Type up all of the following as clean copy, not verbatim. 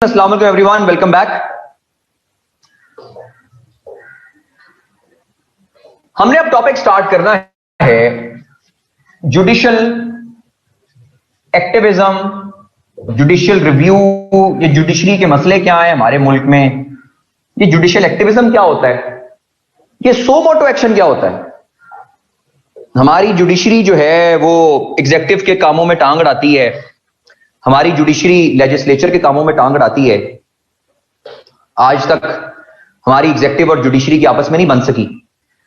अस्सलाम वालेकुम everyone, welcome back. हमने अब टॉपिक स्टार्ट करना है जुडिशियल एक्टिविज्म, जुडिशियल रिव्यू। ये जुडिशरी के मसले क्या हैं हमारे मुल्क में, ये जुडिशियल एक्टिविज्म क्या होता है, ये सो मोटो एक्शन क्या होता है। हमारी जुडिशरी जो है वो एग्जीक्यूटिव के कामों में टांग अड़ाती है, हमारी जुडिशरी लेजिस्लेचर के कामों में टांग अड़ाती है। आज तक हमारी एग्जीक्यूटिव और जुडिशरी की आपस में नहीं बन सकी।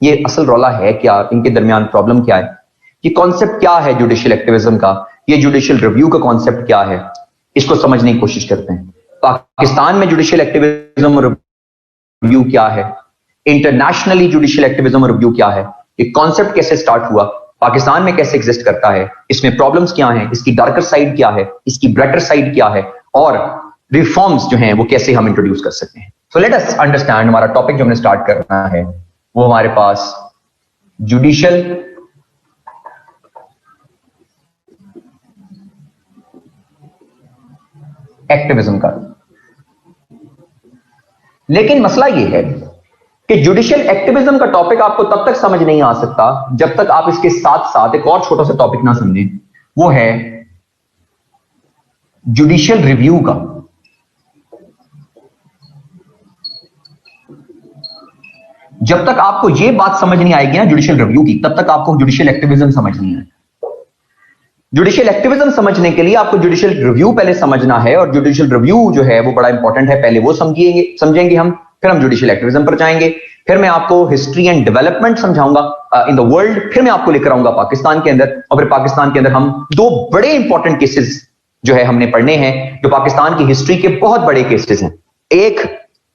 ये असल रौला है क्या, इनके दरमियान प्रॉब्लम क्या है, ये कॉन्सेप्ट क्या है जुडिशियल एक्टिविज्म का, ये जुडिशियल रिव्यू का कॉन्सेप्ट क्या है, इसको समझने की कोशिश करते हैं। पाकिस्तान में जुडिशियल एक्टिविज्म और रिव्यू क्या है, इंटरनेशनली जुडिशियल एक्टिविज्म और रिव्यू क्या है, ये कॉन्सेप्ट कैसे स्टार्ट हुआ, पाकिस्तान में कैसे एग्जिस्ट करता है, इसमें प्रॉब्लम्स क्या हैं, इसकी डार्कर साइड क्या है, इसकी ब्राइटर साइड क्या है, और रिफॉर्म्स जो हैं वो कैसे हम इंट्रोड्यूस कर सकते हैं। So let us understand. हमारा टॉपिक जो हमने स्टार्ट करना है वो हमारे पास जुडिशियल एक्टिविज्म का। लेकिन मसला ये है कि जुडिशियल एक्टिविज्म का टॉपिक आपको तब तक समझ नहीं आ सकता जब तक आप इसके साथ साथ एक और छोटा सा टॉपिक ना समझें, वो है जुडिशियल रिव्यू का। जब तक आपको यह बात समझ नहीं आएगी ना जुडिशियल रिव्यू की, तब तक आपको जुडिशियल एक्टिविज्म समझ नहीं आएगा। जुडिशियल एक्टिविज्म समझने के लिए आपको जुडिशियल रिव्यू पहले समझना है, और जुडिशियल रिव्यू जो है वो बड़ा इंपॉर्टेंट है। पहले वो समझेंगे हम, फिर हम जुडिशियल एक्टिविज्म पर जाएंगे, फिर मैं आपको हिस्ट्री एंड डेवलपमेंट समझाऊंगा इन द वर्ल्ड, फिर मैं आपको लेकर आऊंगा पाकिस्तान के अंदर, और फिर पाकिस्तान के अंदर हम दो बड़े इंपॉर्टेंट केसेस जो है हमने पढ़ने हैं, जो पाकिस्तान की हिस्ट्री के बहुत बड़े केसेस हैं। एक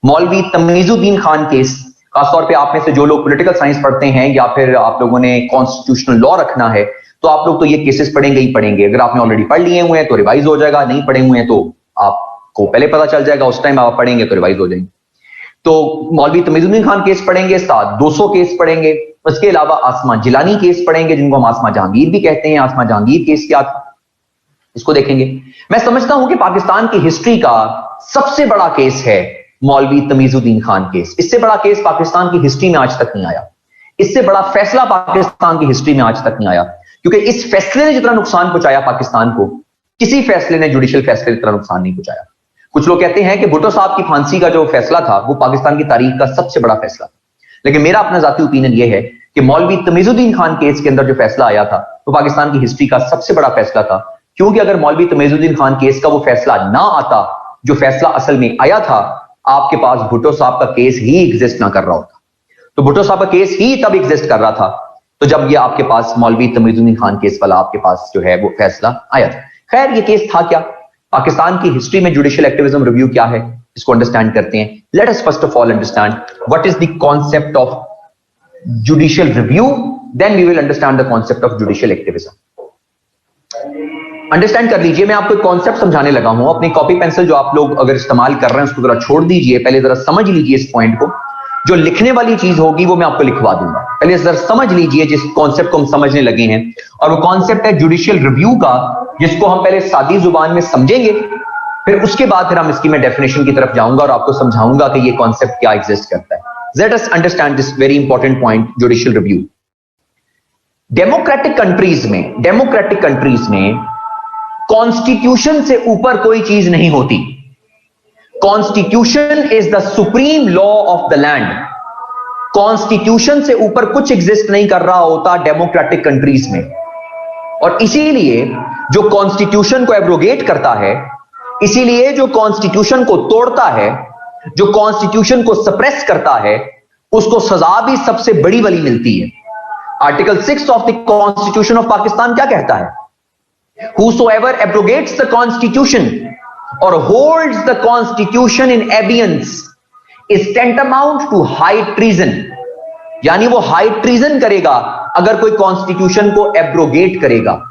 मौलवी तमीजुद्दीन खान केस, खासतौर पे आप में से जो लोग पॉलिटिकल साइंस पढ़ते हैं या फिर आप लोगों ने कॉन्स्टिट्यूशनल लॉ रखना है, तो आप लोग तो ये केसेस पढ़ेंगे ही पढ़ेंगे। अगर आपने ऑलरेडी पढ़ लिए हुए हैं तो रिवाइज हो जाएगा, नहीं पढ़े हुए हैं तो आपको पहले पता चल जाएगा, उस टाइम आप पढ़ेंगे तो रिवाइज हो जाएंगे। तो मौलवी तमीजुद्दीन खान केस पढ़ेंगे, साथ 200 केस पढ़ेंगे, उसके अलावा आसमा जिलानी केस पढ़ेंगे, जिनको हम आसमा जहांगीर भी कहते हैं। आसमा जहांगीर केस क्या था इसको देखेंगे। मैं समझता हूं कि पाकिस्तान की हिस्ट्री का सबसे बड़ा केस है मौलवी तमीजुद्दीन खान केस। इससे बड़ा केस पाकिस्तान की हिस्ट्री में आज तक नहीं आया, इससे बड़ा फैसला पाकिस्तान की हिस्ट्री में आज तक नहीं आया, क्योंकि इस फैसले ने जितना नुकसान पहुंचाया पाकिस्तान को, किसी फैसले ने, जुडिशियल फैसले ने इतना नुकसान नहीं पहुंचाया। कुछ लोग कहते हैं कि भुट्टो साहब की फांसी का जो फैसला था वो पाकिस्तान की तारीख का सबसे बड़ा फैसला था, लेकिन मेरा अपना जाती ओपिनियन यह है कि मौलवी तमीजुद्दीन खान केस के अंदर जो फैसला आया था वो पाकिस्तान की हिस्ट्री का सबसे बड़ा फैसला था। क्योंकि अगर मौलवी तमीजुद्दीन खान केस का वो फैसला ना आता, जो फैसला असल में आया था, आपके पास भुट्टो साहब का केस ही एग्जिस्ट ना कर रहा होता। तो भुट्टो साहब का केस ही तब एग्जिस्ट कर रहा था तो जब ये आपके पास मौलवी तमीजुद्दीन खान केस वाला आपके पास जो है वो फैसला आया था। खैर, ये केस था क्या, पाकिस्तान की हिस्ट्री में जुडिशियल एक्टिविज्म रिव्यू क्या है, इसको अंडरस्टैंड करते हैं। Let us first of all understand what is the concept of judicial review, then we will understand the concept of judicial activism. Understand कर लीजिए, मैं आपको एक कॉन्सेप्ट समझाने लगा हूं। अपनी कॉपी पेंसिल जो आप लोग अगर इस्तेमाल कर रहे हैं उसको जरा छोड़ दीजिए, पहले जरा समझ लीजिए इस पॉइंट को। जो लिखने वाली चीज होगी वो मैं आपको लिखवा दूंगा, पहले जरा समझ लीजिए जिस कॉन्सेप्ट को हम समझने लगे हैं। और वो कॉन्सेप्ट है जुडिशियल रिव्यू का, जिसको हम पहले सादी जुबान में समझेंगे, फिर उसके बाद फिर हम इसकी मैं डेफिनेशन की तरफ जाऊंगा और आपको समझाऊंगा कि ये कॉन्सेप्ट क्या एग्जिस्ट करता है। Let us understand this very important point, judicial review. Democratic countries में कॉन्स्टिट्यूशन से ऊपर कोई चीज नहीं होती। Constitution is the supreme law of the land. Constitution से ऊपर कुछ एग्जिस्ट नहीं कर रहा होता डेमोक्रेटिक कंट्रीज में, और इसीलिए जो कॉन्स्टिट्यूशन को एब्रोगेट करता है, इसीलिए जो कॉन्स्टिट्यूशन को तोड़ता है, जो कॉन्स्टिट्यूशन को सप्रेस करता है, उसको सजा भी सबसे बड़ी वाली मिलती है। Article 6 of the constitution of Pakistan क्या कहता है? Whosoever abrogates the constitution or holds the constitution in abeyance is tantamount to high treason। यानी वो हाई ट्रीजन करेगा अगर कोई कॉन्स्टिट्यूशन को एब्रोगेट करेगा।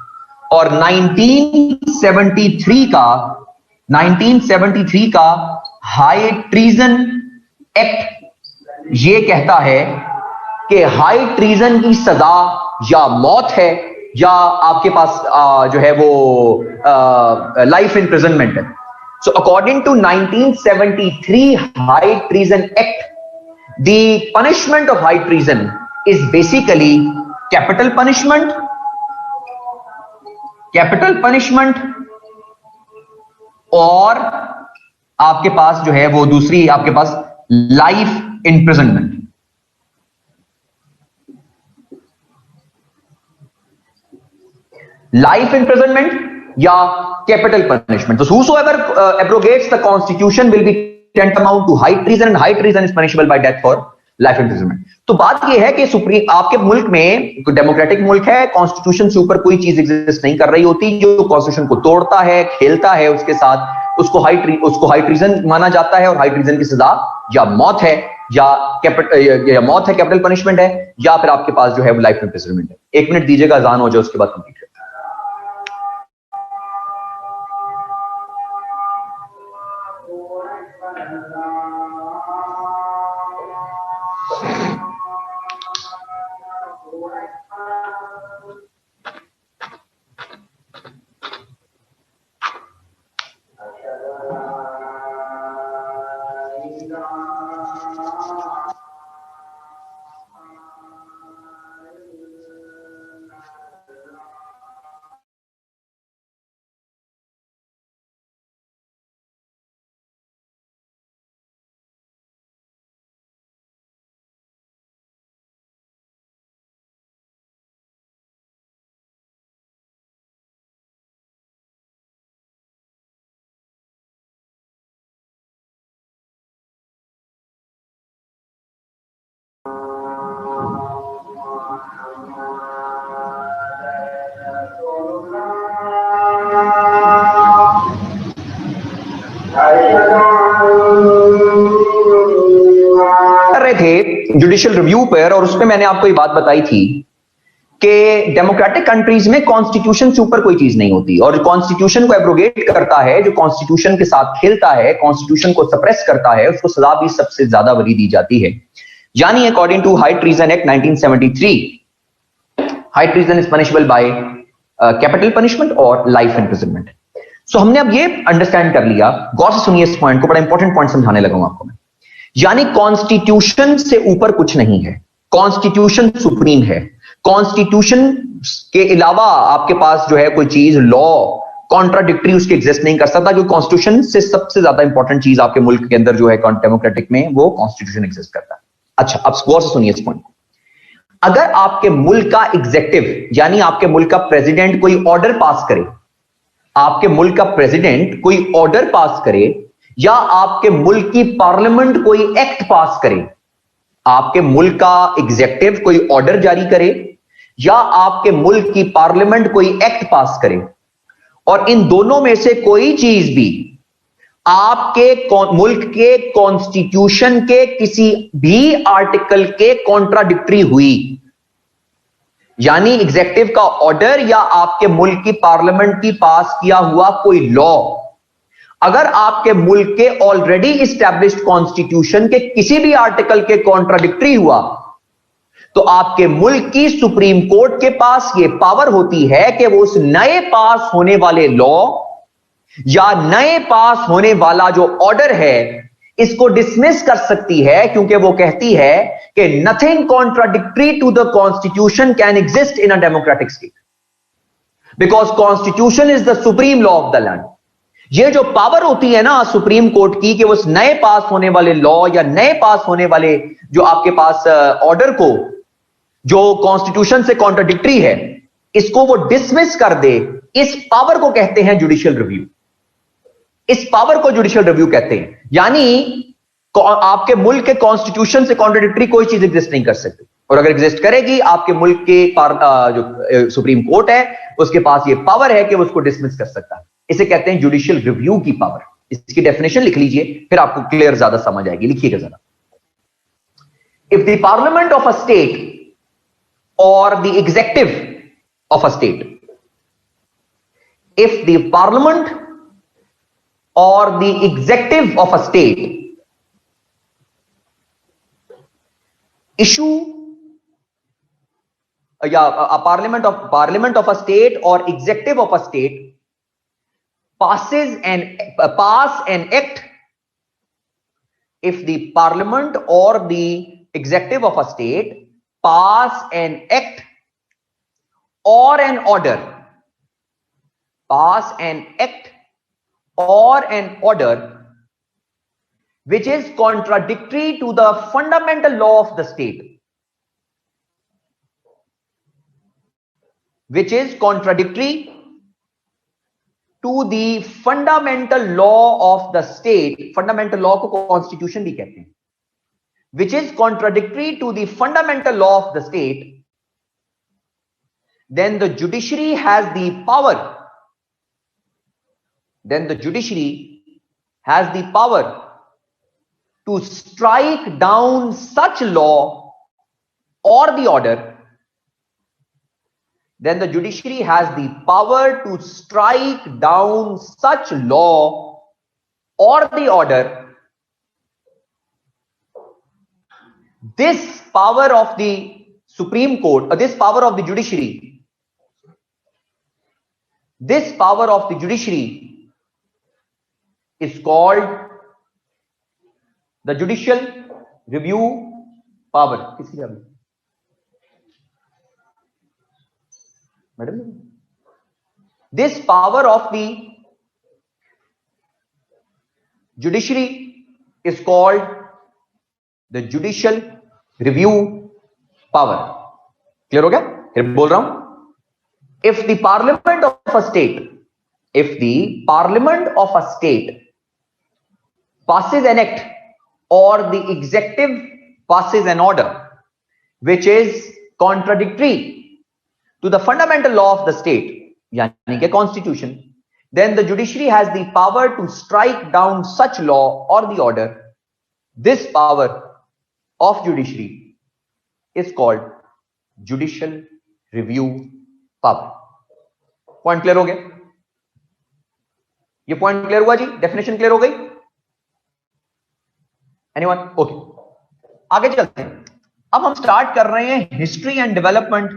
और 1973 का हाई ट्रीजन एक्ट ये कहता है कि हाई ट्रीजन की सजा या मौत है या आपके पास जो है वो लाइफ इम्प्रिजनमेंट है। So according to 1973 High Treason Act, the punishment of high treason is basically capital punishment और आपके पास जो है वो दूसरी आपके पास लाइफ इम्प्रिजनमेंट। लाइफ इम्प्रिजनमेंट या capital punishment. So whosoever abrogates the constitution will be tantamount to high treason and high treason is punishable by death or life imprisonment. तो बात यह है कि सुप्रीम आपके मुल्क में डेमोक्रेटिक मुल्क है, कॉन्स्टिट्यूशन से ऊपर कोई चीज एग्जिस्ट नहीं कर रही होती। जो कॉन्स्टिट्यूशन को तोड़ता है, खेलता है उसके साथ, उसको हाई ट्रीजन माना जाता है और हाई ट्रीजन की सजा या मौत है या कैपिटल पनिशमेंट है या फिर आपके पास जो है वो लाइफ इम्प्रिजनमेंट है। 1 मिनट दीजिएगा, अजान हो जाए उसके बाद कंप्लीट। जुडिशियल रिव्यू पर, और उसमें मैंने आपको ये बात बताई थी कि डेमोक्रेटिक कंट्रीज में कॉन्स्टिट्यूशन से ऊपर कोई चीज नहीं होती, और जो कॉन्स्टिट्यूशन को एब्रोगेट करता है, जो कॉन्स्टिट्यूशन के साथ खेलता है, कॉन्स्टिट्यूशन को सप्रेस करता है, उसको सजा भी सबसे ज्यादा बड़ी दी जाती है। यानी according to high treason act 1973, high treason is punishable by capital punishment और लाइफ इम्प्रिजनमेंट। सो हमने अब ये अंडरस्टैंड कर लिया, गौर से सुनिए इस पॉइंट को, बड़ा इंपॉर्टेंट पॉइंट समझाने लगा हूं आपको मैं। यानी कॉन्स्टिट्यूशन से ऊपर कुछ नहीं है, कॉन्स्टिट्यूशन सुप्रीम है। कॉन्स्टिट्यूशन के अलावा आपके पास जो है कोई चीज, लॉ कॉन्ट्राडिक्टरी उसके एग्जिस्ट नहीं कर सकता, क्योंकि कॉन्स्टिट्यूशन से सबसे ज्यादा इंपॉर्टेंट चीज आपके मुल्क के अंदर जो है डेमोक्रेटिक में, वो कॉन्स्टिट्यूशन एग्जिस्ट करता है। अच्छा, अब गौर से सुनिए इस पॉइंट को। अगर आपके मुल्क का एग्जीक्यूटिव यानी आपके मुल्क का प्रेसिडेंट कोई ऑर्डर पास करे, आपके मुल्क का प्रेसिडेंट कोई ऑर्डर पास करे, या आपके मुल्क की पार्लियामेंट कोई एक्ट पास करे, आपके मुल्क का एग्जीक्यूटिव कोई ऑर्डर जारी करे या आपके मुल्क की पार्लियामेंट कोई एक्ट पास करे, और इन दोनों में से कोई चीज भी आपके मुल्क के कॉन्स्टिट्यूशन के किसी भी आर्टिकल के कॉन्ट्राडिक्टरी हुई, यानी एग्जीक्यूटिव का ऑर्डर या आपके मुल्क की पार्लियामेंट की पास किया हुआ कोई लॉ, अगर आपके मुल्क के ऑलरेडी इस्टेब्लिश्ड कॉन्स्टिट्यूशन के किसी भी आर्टिकल के कॉन्ट्राडिक्टरी हुआ, तो आपके मुल्क की सुप्रीम कोर्ट के पास यह पावर होती है कि वो उस नए पास होने वाले लॉ या नए पास होने वाला जो ऑर्डर है, इसको डिसमिस कर सकती है, क्योंकि वो कहती है कि nothing contradictory to the constitution can exist in a democratic state, because constitution is the supreme law of the land. ये जो पावर होती है ना सुप्रीम कोर्ट की, कि उस नए पास होने वाले लॉ या नए पास होने वाले जो आपके पास ऑर्डर को, जो कॉन्स्टिट्यूशन से कॉन्ट्राडिक्टरी है, इसको वो डिसमिस कर दे, इस पावर को कहते हैं जुडिशियल रिव्यू। इस पावर को जुडिशियल रिव्यू कहते हैं। यानी आपके मुल्क के कॉन्स्टिट्यूशन से कॉन्ट्राडिक्टरी कोई चीज एग्जिस्ट नहीं कर सकती, और अगर एग्जिस्ट करेगी, आपके मुल्क के जो सुप्रीम कोर्ट है उसके पास ये पावर है कि वो उसको डिसमिस कर सकता है। इसे कहते हैं जुडिशियल रिव्यू की पावर। इसकी डेफिनेशन लिख लीजिए, फिर आपको क्लियर ज्यादा समझ आएगी। लिखिएगा जरा। If the parliament of a state और the executive of a state, if the parliament और the executive of a state issue या पार्लियामेंट ऑफ अ स्टेट और executive of a state pass an act if the parliament or the executive of a state pass an act or an order, pass an act or an order which is contradictory to the fundamental law of the state, which is contradictory to the fundamental law of the state. Fundamental law को constitution भी कहते हैं. Which is contradictory to the fundamental law of the state, then the judiciary has the power. Then the judiciary has the power to strike down such law or the order. Then the judiciary has the power to strike down such law or the order. This power of the Supreme Court, or this power of the judiciary, this power of the judiciary is called the judicial review power. This power of the judiciary is called the judicial review power. Clear हो गया? फिर बोल रहा हूं. If the parliament of a state, if the parliament of a state passes an act or the executive passes an order which is contradictory to the fundamental law of the state, yani ke constitution, then the judiciary has the power to strike down such law or the order. This power of judiciary is called judicial review power. Point clear हो गया? ये point clear हुआ जी? Definition clear हो गई? Anyone? Okay. आगे चलते हैं. अब हम स्टार्ट कर रहे हैं history and development.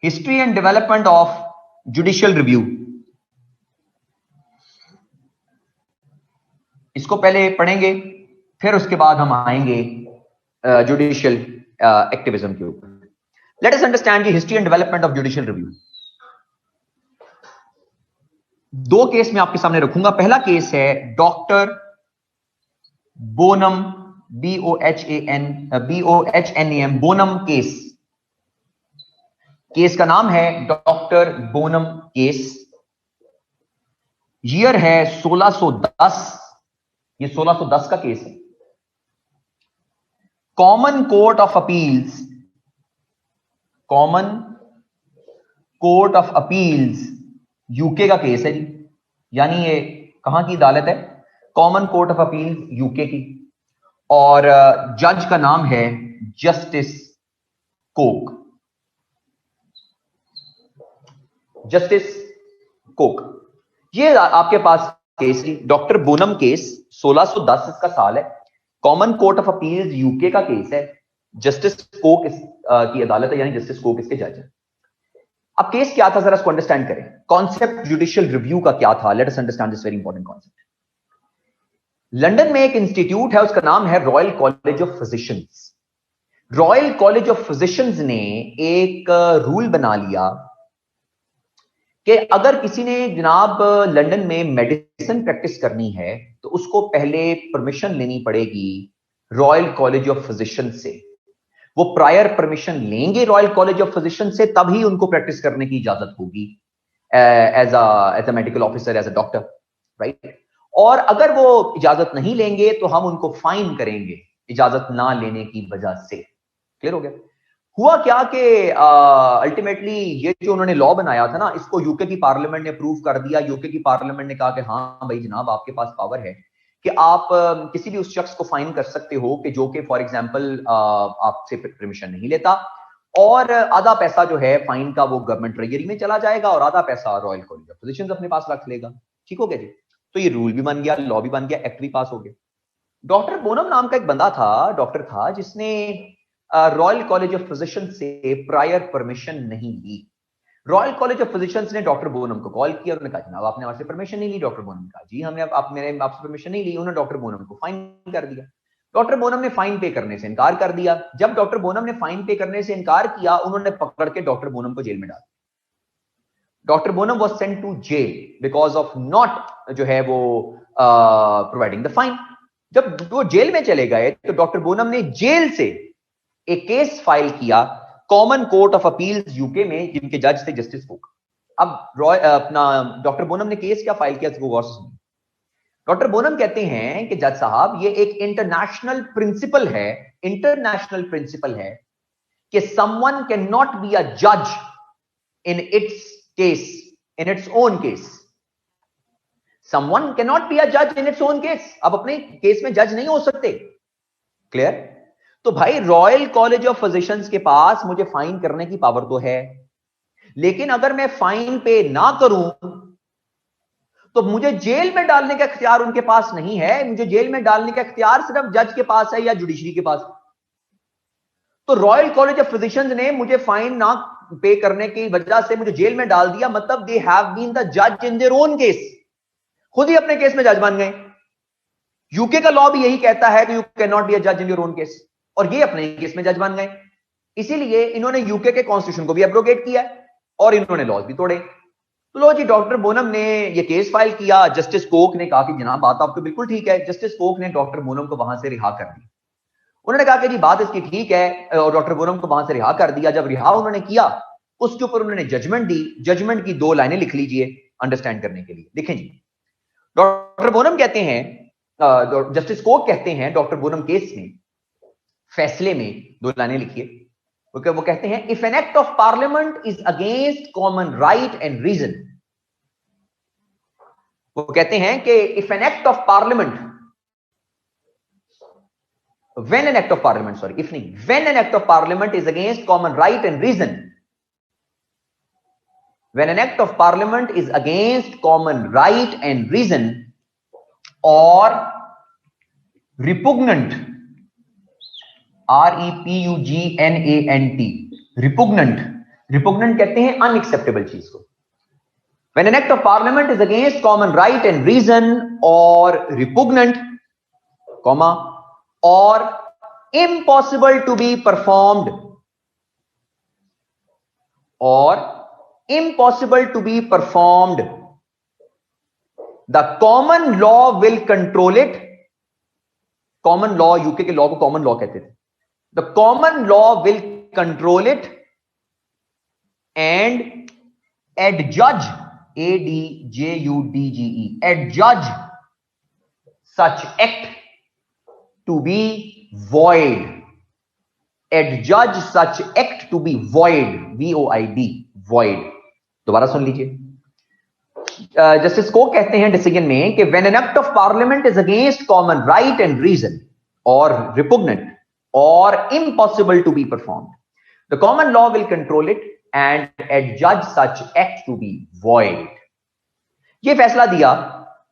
History and development of judicial review. इसको पहले पढ़ेंगे, फिर उसके बाद हम आएंगे जुडिशियल एक्टिविज्म के ऊपर. Let us understand the history and development of judicial review. दो केस में आपके सामने रखूंगा. पहला केस है doctor Bonham, BOHNAM, Bonham case. Case का नाम है डॉक्टर बोनम केस. ईयर है 1610. ये 1610 का केस है. Common court of appeals, common court of appeals UK का केस है जी. यानी ये कहां की अदालत है? Common court of appeal UK की. और जज का नाम है जस्टिस कोक. Justice Coke. ये आपके पास केस, डॉक्टर बोनम केस, 1610 इसका साल है. Common court of appeals UK का केस है. जस्टिस कोक की अदालत है, यानी जस्टिस कोक इसके जज है. अब केस क्या था, जरा इसको अंडरस्टैंड करें. कॉन्सेप्ट जुडिशियल रिव्यू का क्या था? Let us understand this very important concept. London में एक इंस्टीट्यूट है, उसका नाम है royal college of physicians. Royal college of physicians ने एक रूल बना लिया कि अगर किसी ने जनाब लंदन में मेडिसिन प्रैक्टिस करनी है तो उसको पहले परमिशन लेनी पड़ेगी रॉयल कॉलेज ऑफ फिजिशियंस से. वो प्रायर परमिशन लेंगे रॉयल कॉलेज ऑफ फिजिशियंस से, तभी उनको प्रैक्टिस करने की इजाजत होगी as a medical officer, as a doctor, right. और अगर वो इजाजत नहीं लेंगे तो हम उनको फाइन करेंगे इजाजत ना लेने की वजह से. क्लियर हो गया? हुआ क्या कि अल्टीमेटली ये जो उन्होंने लॉ बनाया था ना, इसको यूके की पार्लियामेंट ने अप्रूव कर दिया. यूके की पार्लियामेंट ने कहा कि हाँ भाई जनाब, आपके पास पावर है कि आप किसी भी उस शख्स को फाइन कर सकते हो कि जो कि फॉर एग्जांपल आपसे परमिशन नहीं लेता, और आधा पैसा जो है फाइन का वो गवर्नमेंट ट्रेजरी में चला जाएगा और आधा पैसा रॉयल कॉलेज ऑफ फिजिशियंस अपने पास रख लेगा. ठीक हो गया जी? तो ये रूल भी बन गया, लॉ भी बन गया, एक्ट भी पास हो गया. डॉक्टर बोनम नाम का एक बंदा था, डॉक्टर था, जिसने रॉयल कॉलेज ऑफ फिजिशियंस से प्रायर परमिशन नहीं ली। रॉयल कॉलेज ऑफ फिजिशियंस ने डॉक्टर बोनम को कॉल किया, उन्होंने कहा जनाब आपने हमारे परमिशन नहीं ली। डॉक्टर बोनम ने कहा जी हमने आपसे परमिशन नहीं ली। उन्होंने डॉक्टर बोनम को फाइन कर दिया। डॉक्टर बोनम ने फाइन पे करने से इनकार कर दिया। जब डॉक्टर बोनम ने फाइन पे करने से इनकार किया, उन्होंने पकड़ के डॉक्टर बोनम को जेल में डाल दिया। Doctor Bonham was sent to jail because of not जो है वो प्रोवाइडिंग द फाइन। जब वो जेल में चले गए तो डॉक्टर बोनम ने जेल से एक केस फाइल किया common court of appeals UK में, जिनके जज थे जस्टिस कुक। अब अपना डॉक्टर बोनम ने केस क्या फाइल किया, इसको गौर से सुनिए। डॉक्टर बोनम कहते हैं कि जज साहब ये एक इंटरनेशनल प्रिंसिपल है कि someone can not be a जज in its own case. Someone can not be a जज इन इट्स ओन केस। अब अपने केस में जज नहीं हो सकते। क्लियर? तो भाई रॉयल कॉलेज ऑफ फिजिशियंस के पास मुझे फाइन करने की पावर तो है, लेकिन अगर मैं फाइन पे ना करूं तो मुझे जेल में डालने का इख्तियार उनके पास नहीं है। मुझे जेल में डालने का इख्तियार सिर्फ जज के पास है या जुडिशरी के पास। तो रॉयल कॉलेज ऑफ फिजिशियंस ने मुझे फाइन ना पे करने की वजह से मुझे जेल में डाल दिया, मतलब दे हैव बीन द जज इन देयर ओन केस। खुद ही अपने केस में जज बन गए। यूके का लॉ भी यही कहता है कि you can not be a जज इन योर ओन केस, और ये अपने केस में जज बन गए। इसीलिए इन्होंने यूके के कॉन्स्टिट्यूशन को भी एब्रोगेट किया और इन्होंने लॉज भी तोड़े। तो लो जी, डॉक्टर बोनम ने ये केस फाइल किया। जस्टिस कोक ने कहा कि जनाब बात आपको बिल्कुल ठीक है। जस्टिस कोक ने डॉक्टर बोनम को वहां से रिहा कर दिया। उन्होंने कहा कि जी बात इसकी ठीक है, और डॉक्टर बोनम को वहां से रिहा कर दिया। जब रिहा उन्होंने किया, उसके ऊपर उन्होंने जजमेंट दी। जजमेंट की 2 लाइनें लिख लीजिए अंडरस्टैंड करने के लिए। देखें जी, डॉक्टर बोनम कहते हैं, जस्टिस कोक कहते हैं डॉक्टर बोनम केस में, फैसले में 2 लाइनें लिखिए। वो कहते हैं if an act of parliament is against common right and reason. वो कहते हैं कि if an act of parliament, when an act of parliament, sorry, if नहीं, when an act of parliament is against common right and reason, when an act of parliament is against common right and reason or repugnant, repugnant, repugnant कहते हैं unacceptable चीज को। when an act of parliament is against common right and reason or repugnant, comma, or impossible to be performed, or impossible to be performed, the common law will control it. common law, UK के law को common law कहते थे। the common law will control it and adjudge, adjudge such act to be void, adjudge such act to be void, void, void। दोबारा सुन लीजिए। Justice को कहते हैं decision में कि when an act of parliament is against common right and reason or repugnant or impossible to be performed, the common law will control it and adjudge such act to be void। ये फैसला दिया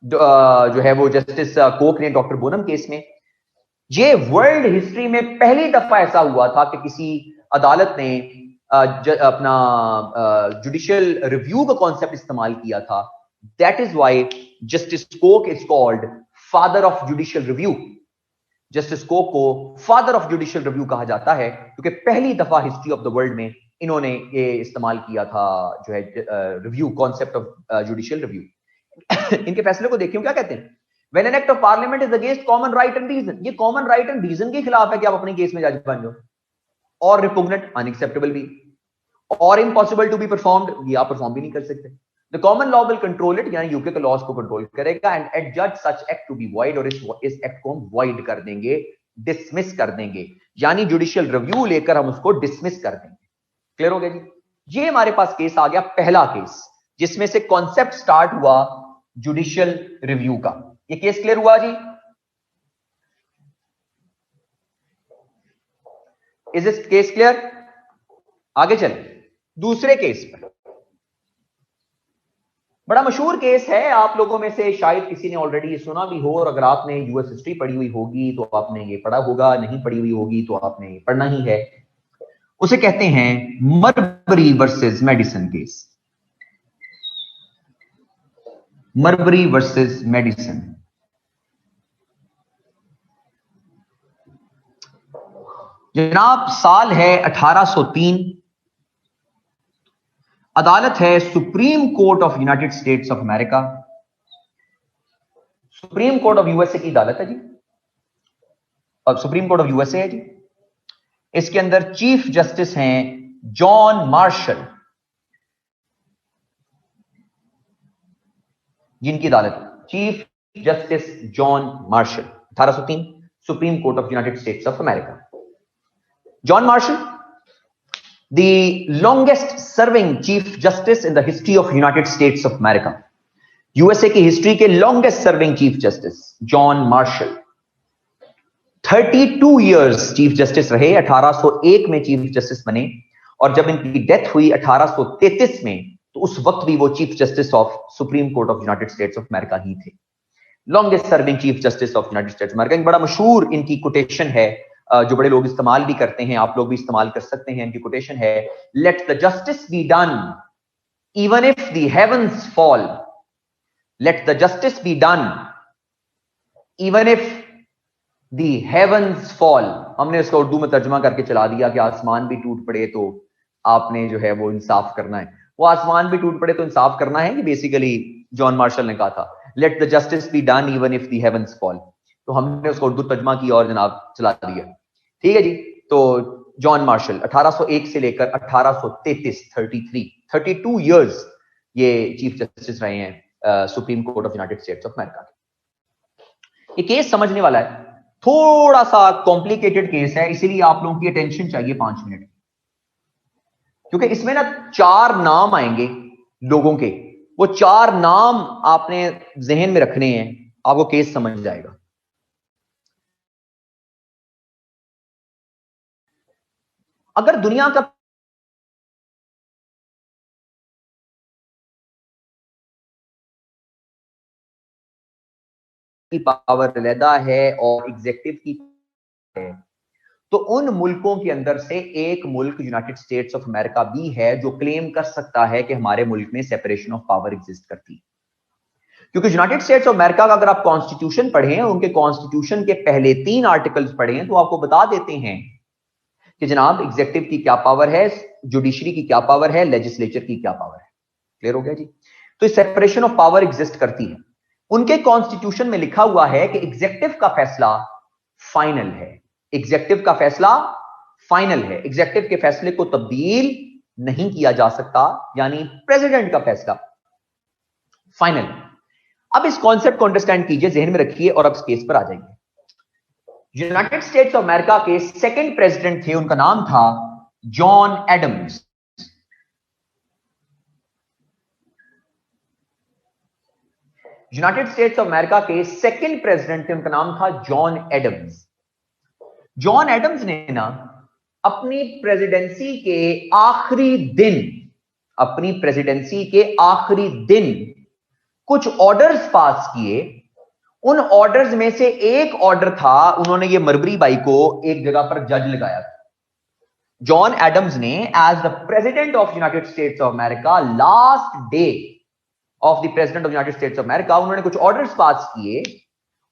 जो है वो justice Coke ने doctor Bonham case में। ये world history में पहली दफा ऐसा हुआ था कि किसी अदालत ने अपना जुडिशियल रिव्यू का कॉन्सेप्ट इस्तेमाल किया था। That is why justice Coke is called father of judicial review. Justice Coke को फादर ऑफ जुडिशियल रिव्यू कहा जाता है क्योंकि पहली दफा हिस्ट्री ऑफ द वर्ल्ड में इन्होंने ये इस्तेमाल किया था जो है review, concept of judicial review. इनके फैसले को देखिए क्या कहते हैं। When an act of parliament is against common right and reason, ये common right and reason के खिलाफ है कि आप अपने केस में जज बन जाओ, और repugnant, unacceptable भी, और impossible to be performed, ये आप परफॉर्म भी नहीं कर सकते। The common law will control it, यानी यूके के लॉज को कंट्रोल करेगा, and adjudge such act to be void, और इस एक्ट को हम void कर देंगे, डिसमिस कर देंगे, यानी जुडिशियल रिव्यू लेकर हम उसको डिसमिस कर देंगे। क्लियर हो गया जी? ये हमारे पास केस आ गया, पहला केस जिसमें से कॉन्सेप्ट स्टार्ट हुआ जुडिशियल रिव्यू का। ये केस क्लियर हुआ जी? Is this case clear? आगे चले दूसरे केस पर। बड़ा मशहूर केस है, आप लोगों में से शायद किसी ने ऑलरेडी सुना भी हो, और अगर आपने यूएस हिस्ट्री पढ़ी हुई होगी तो आपने ये पढ़ा होगा, नहीं पढ़ी हुई होगी तो आपने पढ़ना ही है। उसे कहते हैं Marbury versus Madison case. Marbury versus Madison. जनाब साल है 1803, अदालत है Supreme Court of United States of America. Supreme Court of USA की अदालत है जी, और सुप्रीम कोर्ट ऑफ यूएसए है जी। इसके अंदर चीफ जस्टिस हैं जॉन मार्शल, जिनकी अदालत chief justice John Marshall. 1803 supreme Court of United States of America. John Marshall, the longest serving chief justice in the history of United States of America. USA की history के longest serving chief justice John Marshall 32 years chief justice रहे। 1801 में chief justice बने, और जब इनकी death हुई 1833 में, तो उस वक्त भी वो chief justice of supreme Court of United States of America ही थे। Longest serving chief justice of United States of America. एक बड़ा मशहूर इनकी कोटेशन है जो बड़े लोग इस्तेमाल भी करते हैं, आप लोग भी इस्तेमाल कर सकते हैं। इनकी कोटेशन है, let the justice be done even if the heavens fall. Let the justice be done even if the heavens fall. हमने इसको उर्दू में तर्जुमा करके चला दिया कि आसमान भी टूट पड़े तो आपने जो है वो इंसाफ करना है। वो आसमान भी टूट पड़े तो इंसाफ करना है, कि बेसिकली जॉन मार्शल ने कहा था let the justice be done even if the heavens fall. तो हमने उसको उर्दू तर्जुमा की और जनाब चला दिया। ठीक है जी। तो जॉन मार्शल 1801 से लेकर 1833 32 इयर्स ये चीफ जस्टिस रहे हैं supreme Court of United States of America. ये केस समझने वाला है, थोड़ा सा कॉम्प्लिकेटेड केस है, इसीलिए आप लोगों की अटेंशन चाहिए 5 मिनट, क्योंकि इसमें ना 4 नाम आएंगे लोगों के। वो 4 नाम आपने जहन में रखने हैं, आपको केस समझ जाएगा। अगर दुनिया का पावर अलहदा है और एग्जीक्यूटिव की है, तो उन मुल्कों के अंदर से एक मुल्क यूनाइटेड स्टेट्स ऑफ अमेरिका भी है जो क्लेम कर सकता है कि हमारे मुल्क में सेपरेशन ऑफ पावर एग्जिस्ट करती है। क्योंकि यूनाइटेड स्टेट्स ऑफ अमेरिका का अगर आप कॉन्स्टिट्यूशन पढ़ें, उनके कॉन्स्टिट्यूशन के पहले 3 आर्टिकल्स पढ़ें, तो आपको बता देते हैं कि जनाब एग्जीक्यूटिव की क्या पावर है, जुडिशरी की क्या पावर है, लेजिस्लेचर की क्या पावर है। क्लियर हो गया जी। तो सेपरेशन ऑफ पावर एग्जिस्ट करती है। उनके कॉन्स्टिट्यूशन में लिखा हुआ है कि एग्जीक्यूटिव का फैसला फाइनल है। एग्जीक्यूटिव का फैसला फाइनल है, एग्जीक्यूटिव के फैसले को तब्दील नहीं किया जा सकता, यानी प्रेसिडेंट का फैसला फाइनल। अब इस कॉन्सेप्ट को अंडरस्टैंड कीजिए, जहन में रखिए, और अब इस केस पर आ जाएंगे। यूनाइटेड स्टेट्स ऑफ अमेरिका के सेकंड प्रेसिडेंट थे, उनका नाम था John Adams. United States of America के सेकंड प्रेसिडेंट थे, उनका नाम था जॉन एडम्स। जॉन एडम्स ने ना अपनी प्रेसिडेंसी के आखिरी दिन कुछ ऑर्डर्स पास किए। उन ऑर्डर्स में से एक ऑर्डर था, उन्होंने ये मरबरी बाई को एक जगह पर जज लगाया था। जॉन एडम्स ने as the president of United States of America, last day of the president of United States of America, उन्होंने कुछ ऑर्डर्स पास किए,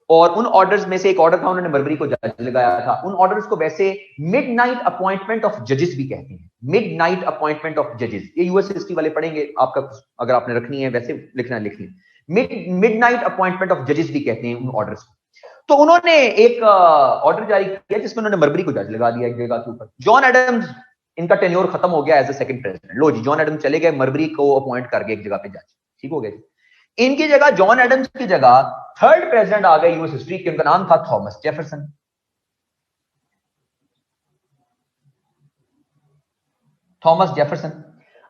और उन ऑर्डर्स में से एक ऑर्डर था, उन्होंने मरबरी को जज लगाया था। उन ऑर्डर्स को वैसे मिडनाइट अपॉइंटमेंट ऑफ जजेस भी कहते हैं। मिडनाइट अपॉइंटमेंट ऑफ जजेस, ये यूएस हिस्ट्री वाले पढ़ेंगे, आपका अगर आपने रखनी है, वैसे लिखना लिख लें। मिडनाइट अपॉइंटमेंट ऑफ जजेस भी कहते हैं उन ऑर्डर्स को। तो उन्होंने एक ऑर्डर जारी किया जिसमें उन्होंने मरबरी को जज लगा दिया एक जगह के ऊपर। जॉन एडम्स, इनका टेन्योर खत्म हो गया एज ए सेकंड प्रेसिडेंट। लो जी, जॉन एडम्स चले गए, मरबरी को अपॉइंट कर गए एक जगह पे जज। ठीक हो गया जी। इनकी जगह, जॉन एडम्स की जगह थर्ड प्रेसिडेंट आ गए यूएस हिस्ट्री के, उनका नाम था थॉमस जेफरसन। Thomas Jefferson.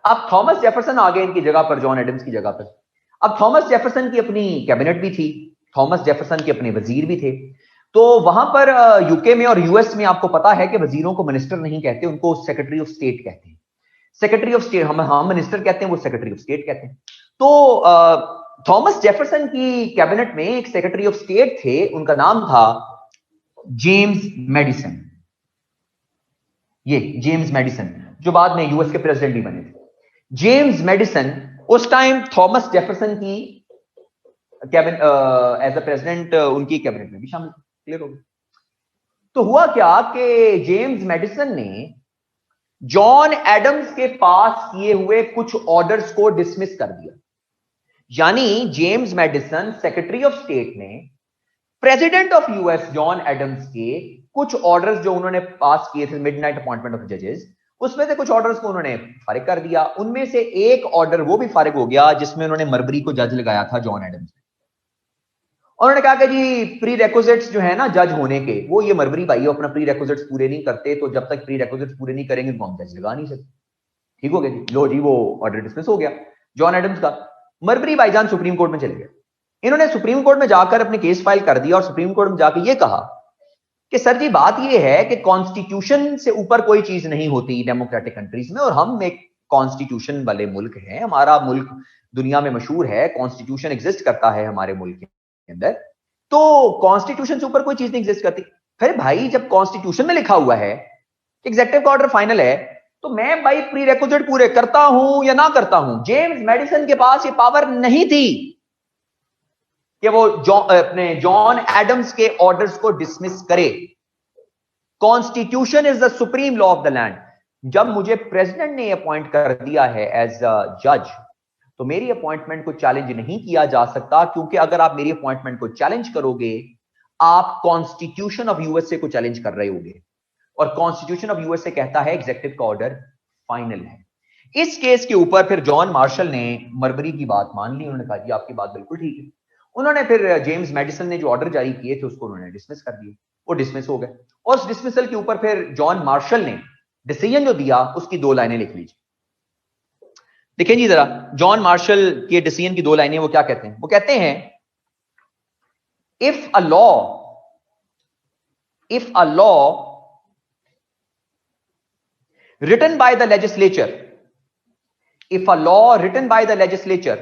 अब थॉमस जेफरसन आ गए इनकी जगह पर, जॉन एडम्स की जगह पर। अब थॉमस जेफरसन की अपनी कैबिनेट भी थी, थॉमस जेफरसन के अपने वजीर भी थे। तो वहां पर यूके में और यूएस में आपको पता है कि वजीरों को मिनिस्टर नहीं कहते, उनको सेक्रेटरी ऑफ स्टेट कहते हैं। सेक्रेटरी ऑफ स्टेट, हम मिनिस्टर कहते हैं, वो सेक्रेटरी ऑफ स्टेट कहते हैं। तो थॉमस जेफरसन की कैबिनेट में एक सेक्रेटरी ऑफ स्टेट थे, उनका नाम था जेम्स मैडिसन। ये जेम्स मैडिसन जो बाद में यूएस के प्रेसिडेंट भी बने थे। जेम्स मैडिसन उस टाइम थॉमस जेफरसन की कैबिनेट एज अ प्रेसिडेंट उनकी कैबिनेट में भी शामिल। क्लियर हो गया? तो हुआ क्या कि जेम्स मैडिसन ने जॉन एडम्स के पास किए हुए कुछ ऑर्डर्स को डिसमिस कर दिया। यानी James Madison secretary of state ने president of US John Adams के कुछ ऑर्डर्स जो उन्होंने पास किए थे, मिडनाइट अपॉइंटमेंट ऑफ जजेस, उसमें से कुछ ऑर्डर्स को उन्होंने फारिग कर दिया। उनमें से एक ऑर्डर वो भी फारिग हो गया जिसमें उन्होंने मरबरी को जज लगाया था जॉन एडम्स। उन्होंने कहा कि जी प्री रेक्विजिट्स जो है ना जज होने के, वो ये मरबरी भाई अपना प्री रेक्विजिट्स पूरे नहीं करते, तो जब तक प्री रेक्विजिट्स पूरे नहीं करेंगे तो हम जज लगा नहीं सकते। ठीक हो गया जी, लो जी वो ऑर्डर डिसमिस हो गया जॉन एडम्स का। मरबरी भाईजान सुप्रीम कोर्ट में चले गए। इन्होंने सुप्रीम कोर्ट में जाकर अपने केस फाइल कर दिया और सुप्रीम कोर्ट में जाकर ये कहा कि सर जी बात ये है कि कॉन्स्टिट्यूशन से ऊपर कोई चीज नहीं होती डेमोक्रेटिक कंट्रीज में, और हम एक कॉन्स्टिट्यूशन वाले मुल्क हैं, हमारा मुल्क दुनिया में मशहूर है, कॉन्स्टिट्यूशन एग्जिस्ट करता है हमारे मुल्क के अंदर, तो कॉन्स्टिट्यूशन से ऊपर कोई चीज नहीं एग्जिस्ट करती। फिर भाई जब कॉन्स्टिट्यूशन में लिखा हुआ है एग्जेक्टिव का ऑर्डर फाइनल है, तो मैं भाई प्री रेक्विजिट पूरे करता हूं या ना करता हूं। जेम्स मैडिसन के पास ये पावर नहीं थी कि वो अपने जॉन एडम्स के ऑर्डर्स को डिसमिस करे। Constitution is the supreme law of the land. जब मुझे प्रेसिडेंट ने अपॉइंट कर दिया है एज अ जज, तो मेरी अपॉइंटमेंट को चैलेंज नहीं किया जा सकता, क्योंकि अगर आप मेरी अपॉइंटमेंट को चैलेंज करोगे आप कॉन्स्टिट्यूशन ऑफ यूएसए को चैलेंज कर रहे होगे, और कॉन्स्टिट्यूशन ऑफ यूएसए कहता है एग्जेक्टिव का ऑर्डर फाइनल है। इस केस के ऊपर फिर जॉन मार्शल ने मरबरी की बात मान ली। उन्होंने कहा जी आपकी बात बिल्कुल ठीक है। उन्होंने फिर जेम्स मैडिसन ने जो ऑर्डर जारी किए थे उसको उन्होंने डिसमिस कर दिया, वो डिसमिस हो गए। और उस डिसमिसल के ऊपर फिर जॉन मार्शल ने डिसीजन जो दिया उसकी 2 लाइनें लिख लीजिए। देखें जी जरा जॉन मार्शल के डिसीजन की 2 लाइनें, वो क्या कहते हैं? वो कहते हैं if a law written by the legislature, if a law written by the legislature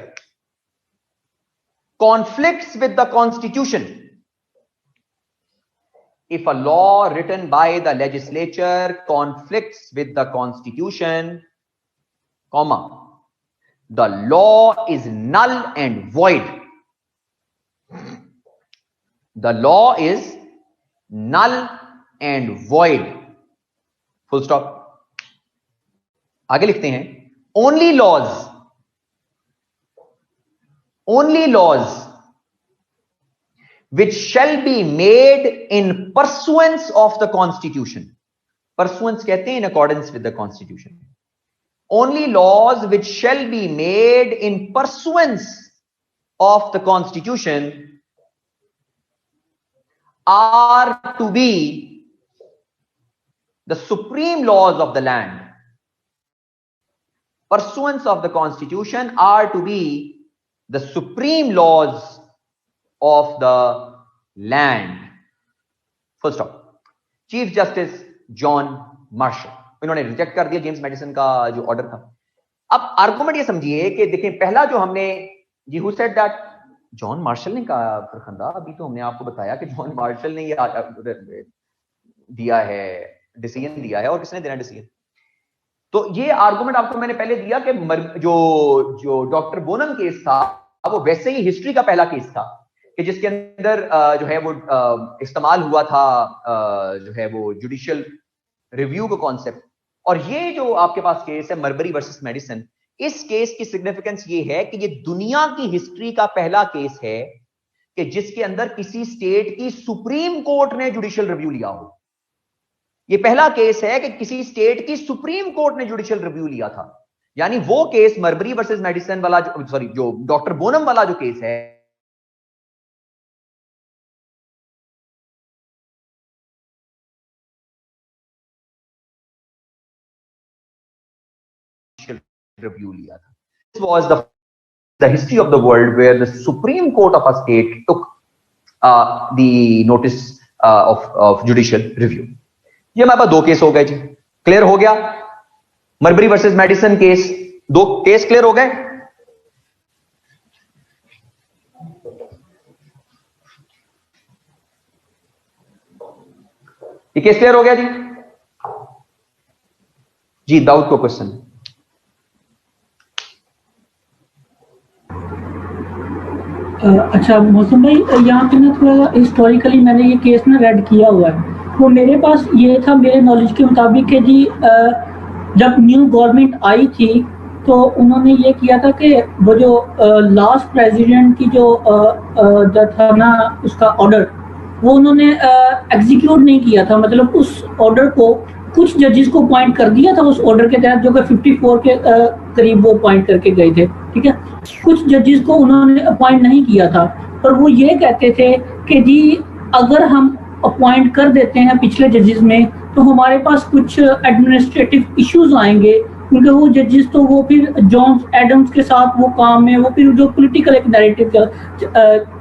conflicts with the constitution, if a law written by the legislature conflicts with the constitution, comma, the law is null and void. The law is null and void. Full stop. आगे लिखते हैं only laws which shall be made in pursuance of the constitution. Pursuance कहते हैं in accordance with the constitution. Only laws which shall be made in pursuance of the constitution are to be the supreme laws of the land. Pursuance of the constitution are to be the supreme laws of the land. Full stop. Chief justice John Marshall, इन्होंने reject कर दिया James medicine का जो order था। अब argument ये समझिए कि देखें, पहला जो हमने जी who said that, John Marshall ने कहा फरखंदा, अभी तो हमने आपको बताया कि जॉन मार्शल ने ये दिया है, डिसीजन दिया है, और किसने देना डिसीजन? तो ये आर्गुमेंट आपको मैंने पहले दिया कि जो डॉक्टर बोनम केस था वो वैसे ही हिस्ट्री का पहला केस था कि जिसके अंदर जो है वो इस्तेमाल हुआ था जो है वो जुडिशियल रिव्यू का कॉन्सेप्ट। और ये जो आपके पास केस है मरबरी वर्सेस मेडिसन, इस केस की सिग्निफिकेंस ये है कि ये दुनिया की हिस्ट्री का पहला केस है कि जिसके अंदर किसी स्टेट की सुप्रीम कोर्ट ने जुडिशियल रिव्यू लिया हो। ये पहला केस है कि किसी स्टेट की सुप्रीम कोर्ट ने जुडिशियल रिव्यू लिया था। यानी वो केस मरबरी वर्सेस मेडिसन वाला, जो डॉक्टर बोनम वाला जो केस है, रिव्यू लिया था। This was the history of the world where the Supreme Court of a state took the notice of judicial review. ये हमारे पास 2 केस हो गए जी, क्लियर हो गया। Marbury versus Madison case, 2 case clear हो गए। ये केस क्लियर हो गया जी? जी दाऊद को क्वेश्चन। अच्छा मौसम भाई, यहाँ पे ना थोड़ा हिस्टोरिकली मैंने ये केस ना रेड किया हुआ है, तो मेरे पास ये था मेरे नॉलेज के मुताबिक कि जी जब न्यू गवर्नमेंट आई थी तो उन्होंने ये किया था कि वो जो लास्ट प्रेसिडेंट की जो था ना उसका ऑर्डर, वो उन्होंने एग्जीक्यूट नहीं किया था। मतलब उस ऑर्डर को कुछ जजेस को अपॉइंट कर दिया था उस ऑर्डर के तहत, जो कि 54 के करीब वो अपॉइंट करके गए थे, ठीक है। कुछ जजेस को उन्होंने अपॉइंट नहीं किया था, पर वो ये कहते थे कि जी अगर हम अपॉइंट कर देते हैं पिछले जजेस में तो हमारे पास कुछ एडमिनिस्ट्रेटिव इश्यूज आएंगे, क्योंकि वो जजेस तो वो फिर जॉन एडम्स के साथ वो काम में वो फिर जो पॉलिटिकल एक नैरेटिव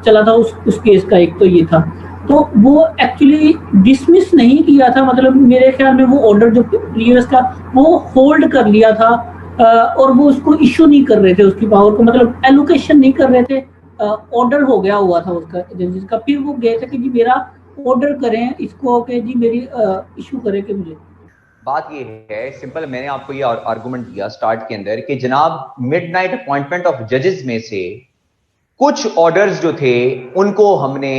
चला था उस केस का, एक तो ये था। तो वो एक्चुअली डिसमिस नहीं किया था, मतलब मेरे ख्याल में वो ऑर्डर जो प्रीवियस का वो होल्ड कर लिया था, और वो उसको इशू नहीं कर रहे थे, उसकी पावर को मतलब एलोकेशन नहीं कर रहे थे। ऑर्डर हो गया हुआ था उसका जजेस का, फिर वो गए थे कि जी मेरा ऑर्डर करें इसको कि जी मेरी इशू करें कि मुझे। बात ये है सिंपल, मैंने आपको ये आर्गुमेंट दिया स्टार्ट के अंदर कि जनाब मिडनाइट अपॉइंटमेंट ऑफ जजेस में से कुछ ऑर्डर्स जो थे उनको हमने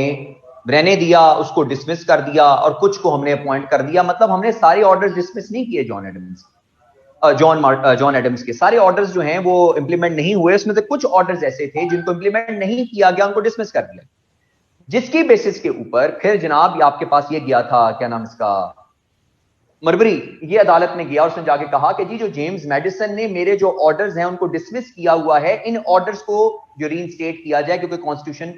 रहने दिया, उसको डिसमिस कर दिया, और कुछ को हमने अपॉइंट कर दिया। मतलब हमने सारे ऑर्डर्स डिसमिस नहीं किए जॉन एडम्स के सारे ऑर्डर्स जो हैं वो इंप्लीमेंट नहीं हुए। उसमें से कुछ ऑर्डर्स ऐसे थे जिनको इंप्लीमेंट नहीं किया गया, उनको डिसमिस कर दिया, जिसकी बेसिस के ऊपर फिर जनाब आपके पास ये गया था, क्या नाम इसका, मरबरी, ये अदालत में गया और उसने जाके कहा कि जी जो जेम्स मैडिसन ने मेरे जो ऑर्डर्स हैं उनको डिसमिस किया हुआ है, इन ऑर्डर्स को जो रीइंस्टेट किया जाए, क्योंकि कॉन्स्टिट्यूशन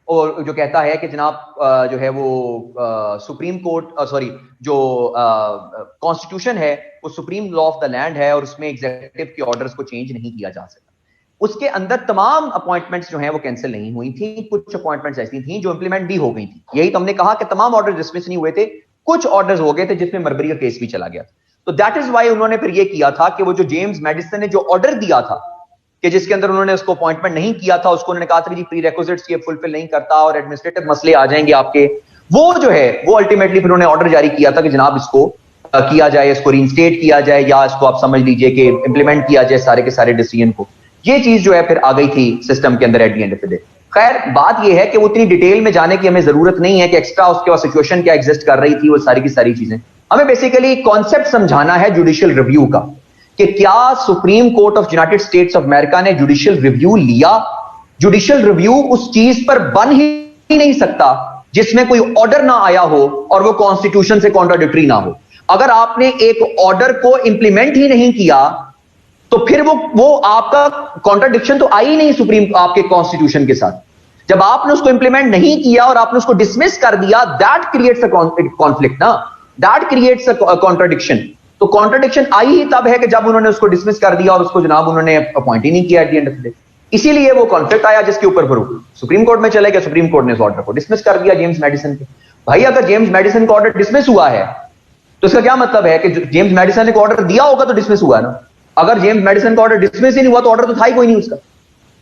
और जो कहता है कि जनाब जो है वो सुप्रीम कोर्ट सॉरी जो कॉन्स्टिट्यूशन है वो supreme law of the land है और उसमें एग्जीक्यूटिव के ऑर्डर्स को चेंज नहीं किया जा सकता। उसके अंदर तमाम अपॉइंटमेंट्स जो हैं वो कैंसिल नहीं हुई थी, कुछ अपॉइंटमेंट्स ऐसी थी जो इंप्लीमेंट भी हो गई थी। यही तो हमने कहा कि तमाम ऑर्डर डिसमिस नहीं हुए थे, कुछ ऑर्डर्स हो गए थे जिसमें मरबरी का केस भी चला गया था। तो दैट इज वाई उन्होंने फिर ये किया था कि वो जो जेम्स मैडिसन ने जो ऑर्डर दिया था कि जिसके अंदर उन्होंने उसको अपॉइंटमेंट नहीं किया था, उसको उन्होंने कहा था कि जी प्री रिक्विजिट्स ये फुलफिल नहीं करता और एडमिनिस्ट्रेटिव मसले आ जाएंगे आपके, वो जो है वो अल्टीमेटली फिर उन्होंने ऑर्डर जारी किया था कि जनाब इसको किया जाए, इसको रीइंस्टेट किया जाए, या इसको आप समझ लीजिए कि इंप्लीमेंट किया जाए सारे के सारे डिसीजन को। ये चीज जो है फिर आ गई थी सिस्टम के अंदर at the end of the day. खैर बात यह है कि वो इतनी डिटेल में जाने की हमें जरूरत नहीं है कि एक्स्ट्रा उसके बाद सिचुएशन क्या एग्जिस्ट कर रही थी, वो सारी की सारी चीजें। हमें बेसिकली कॉन्सेप्ट समझाना है जुडिशियल रिव्यू का, कि क्या supreme Court of United States of America ने जुडिशियल रिव्यू लिया। जुडिशियल रिव्यू उस चीज पर बन ही नहीं सकता जिसमें कोई ऑर्डर ना आया हो और वो कॉन्स्टिट्यूशन से कॉन्ट्राडिक्टरी ना हो। अगर आपने एक ऑर्डर को इंप्लीमेंट ही नहीं किया तो फिर वो आपका कॉन्ट्राडिक्शन तो आई नहीं सुप्रीम आपके कॉन्स्टिट्यूशन के साथ। जब आपने उसको इंप्लीमेंट नहीं किया और आपने उसको डिसमिस कर दिया, दैट क्रिएट्स अ कॉन्फ्लिक्ट ना, दैट क्रिएट्स अ कॉन्ट्राडिक्शन। तो कॉन्ट्राडिक्शन आई ही तब है कि जब उन्होंने उसको डिसमिस कर दिया और उसको जनाब उन्होंने अपॉइंट ही नहीं किया at the end of the day. इसीलिए वो कॉन्फ्लिक्ट आया जिसके ऊपर फिर सुप्रीम कोर्ट में चले गए, सुप्रीम कोर्ट ने उस ऑर्डर को डिसमिस कर दिया जेम्स मैडिसन के। भाई अगर जेम्स मैडिसन का ऑर्डर डिसमिस हुआ है तो इसका क्या मतलब है कि जेम्स मैडिसन ने को ऑर्डर दिया होगा तो डिसमिस हुआ ना। अगर जेम्स मैडिसन का ऑर्डर डिसमिस ही नहीं हुआ तो ऑर्डर तो था ही कोई नहीं उसका,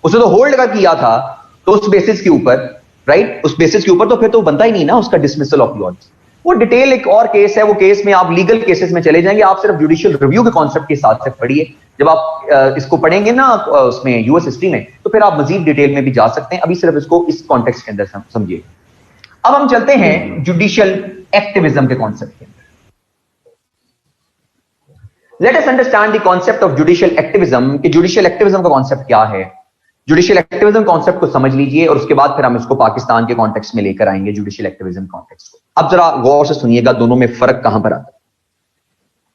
उसने तो होल्ड का किया था, तो उस बेसिस के ऊपर राइट, उस बेसिस के ऊपर तो फिर तो बनता ही नहीं ना उसका डिसमिसल ऑफ द ऑर्डर। वो डिटेल एक और केस है, वो केस में आप लीगल केसेस में चले जाएंगे, आप सिर्फ जुडिशियल रिव्यू के कॉन्सेप्ट के साथ से पढ़िए। जब आप इसको पढ़ेंगे ना उसमें यूएस हिस्ट्री में, तो फिर आप मजीद डिटेल में भी जा सकते हैं। अभी सिर्फ इसको इस कॉन्टेक्स्ट के अंदर समझिए। अब हम चलते हैं जुडिशियल एक्टिविज्म के कॉन्सेप्ट के अंदर। Let us understand the concept of judicial activism, कि जुडिशियल एक्टिविज्म का कॉन्सेप्ट क्या है। जुडिशियल एक्टिविज्म कॉन्सेप्ट को समझ लीजिए और उसके बाद फिर हम इसको पाकिस्तान के कॉन्टेक्स्ट में लेकर आएंगे, जुडिशियल एक्टिविज्म कॉन्टेक्स्ट को। अब जरा गौर से सुनिएगा दोनों में फर्क कहां पर आता है।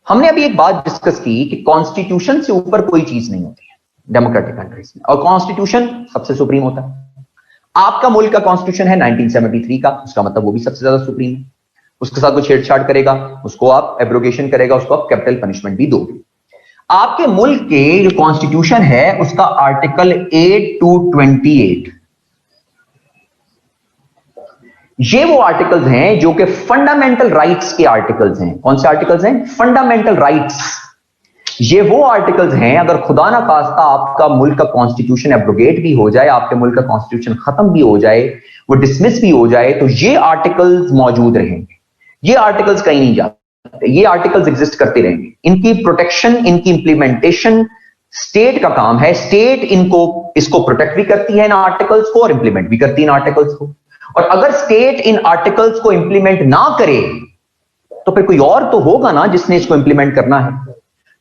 हमने अभी एक बात डिस्कस की कि कॉन्स्टिट्यूशन से ऊपर कोई चीज नहीं होती है डेमोक्रेटिक कंट्रीज में, और कॉन्स्टिट्यूशन सबसे सुप्रीम होता है। आपका मुल्क का कॉन्स्टिट्यूशन है 1973 का, उसका मतलब वो भी सबसे ज्यादा सुप्रीम है। उसके साथ कोई छेड़छाड़ करेगा उसको आप एब्रोगेशन करेगा, उसको आप कैपिटल पनिशमेंट भी दोगे। आपके मुल्क के जो कॉन्स्टिट्यूशन है उसका आर्टिकल 8 to 28, ये वो आर्टिकल्स हैं जो कि फंडामेंटल राइट्स के आर्टिकल्स हैं। कौन से आर्टिकल्स हैं? Fundamental rights. ये वो आर्टिकल्स हैं, अगर खुदा ना खास्ता आपका मुल्क का कॉन्स्टिट्यूशन एब्रोगेट भी हो जाए, आपके मुल्क का कॉन्स्टिट्यूशन खत्म भी हो जाए, वो डिसमिस भी हो जाए, तो ये आर्टिकल्स मौजूद रहेंगे। ये आर्टिकल्स कहीं नहीं जाते, ये आर्टिकल्स एग्जिस्ट करते रहेंगे। इनकी प्रोटेक्शन, इनकी इंप्लीमेंटेशन स्टेट का काम है। स्टेट इसको प्रोटेक्ट भी करती है इन आर्टिकल्स को और इंप्लीमेंट भी करती है इन आर्टिकल्स को। और अगर स्टेट इन आर्टिकल्स को इंप्लीमेंट ना करे तो फिर कोई और तो होगा ना जिसने इसको इंप्लीमेंट करना है।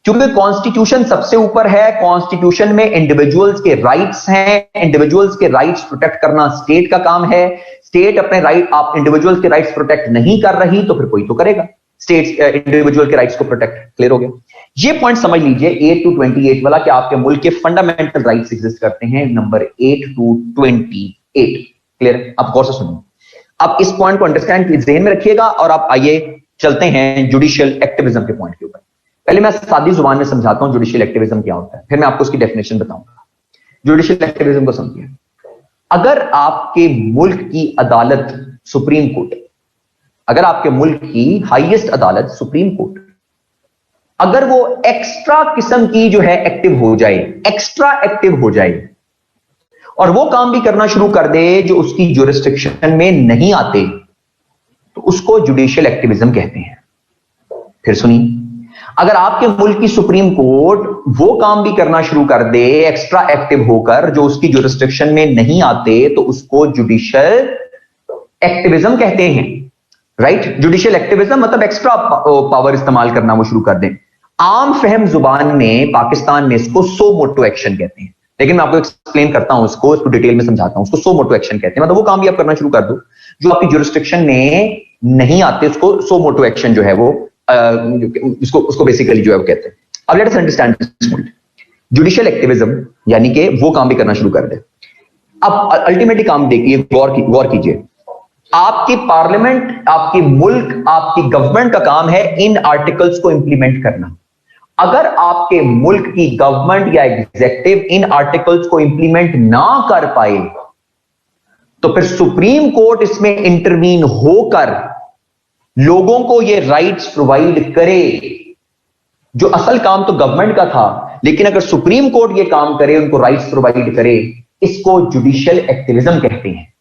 क्योंकि कॉन्स्टिट्यूशन सबसे ऊपर है, कॉन्स्टिट्यूशन में इंडिविजुअल्स के राइट्स हैं, इंडिविजुअल्स के राइट्स प्रोटेक्ट करना स्टेट का काम है। स्टेट अपने राइट, आप इंडिविजुअल्स के राइट्स प्रोटेक्ट नहीं कर रही तो फिर कोई तो करेगा, स्टेट इंडिविजुअल के राइट्स को प्रोटेक्ट। क्लियर हो गया? ये पॉइंट समझ लीजिए 8 to 28 वाला, कि आपके मुल्क के फंडामेंटल राइट्स एग्जिस्ट करते हैं, नंबर 8 to 28। क्लियर? आप गौर से सुनिए, आप इस पॉइंट को अंडरस्टैंड ज़हन में रखिएगा। और आप आइए चलते हैं जुडिशियल एक्टिविज्म के पॉइंट के ऊपर। पहले मैं सादी जुबान में समझाता हूं जुडिशियल एक्टिविज्म क्या होता है, फिर मैं आपको उसकी डेफिनेशन बताऊंगा। जुडिशियल एक्टिविज्म को समझिए। अगर आपके मुल्क की अदालत सुप्रीम कोर्ट, अगर आपके मुल्क की हाईएस्ट अदालत सुप्रीम कोर्ट, अगर वो एक्स्ट्रा किस्म की जो है एक्टिव हो जाए, एक्स्ट्रा एक्टिव हो जाए और वो काम भी करना शुरू कर दे जो उसकी जुरिस्डिक्शन में नहीं आते, तो उसको जुडिशियल एक्टिविज्म कहते हैं। फिर सुनिए, अगर आपके मुल्क की सुप्रीम कोर्ट वो काम भी करना शुरू कर दे एक्स्ट्रा एक्टिव होकर जो उसकी जुरिस्डिक्शन में नहीं आते, तो उसको जुडिशियल एक्टिविज्म कहते हैं। राइट? जुडिशियल एक्टिविज्म मतलब एक्स्ट्रा पावर इस्तेमाल करना वो शुरू कर दें। आम फहम जुबान में पाकिस्तान में इसको सो मोटो एक्शन कहते हैं, लेकिन मैं आपको एक्सप्लेन करता हूं, इसको डिटेल में समझाता हूं। उसको सो मोटो एक्शन कहते हैं, मतलब वो काम भी आप करना शुरू कर दो जो आपकी जुरिस्डिक्शन में नहीं आते, उसको सो मोटो एक्शन जो है वो उसको बेसिकली जो है वो कहते हैं। अब let us understand this point. Judicial activism यानी कि वो काम भी करना शुरू कर दे। अब अल्टीमेटली काम देखिए, गौर कीजिए। आपकी पार्लियामेंट, आपकी मुल्क, आपकी गवर्नमेंट का काम है इन आर्टिकल्स को इंप्लीमेंट करना। अगर आपके मुल्क की गवर्नमेंट या एग्जीक्यूटिव इन आर्टिकल्स को इंप्लीमेंट ना कर पाए, तो फिर सुप्रीम कोर्ट इसमें इंटरवीन होकर लोगों को ये राइट्स प्रोवाइड करे। जो असल काम तो गवर्नमेंट का था, लेकिन अगर सुप्रीम कोर्ट ये काम करे, उनको राइट्स प्रोवाइड करे, इसको जुडिशियल एक्टिविज्म कहते हैं।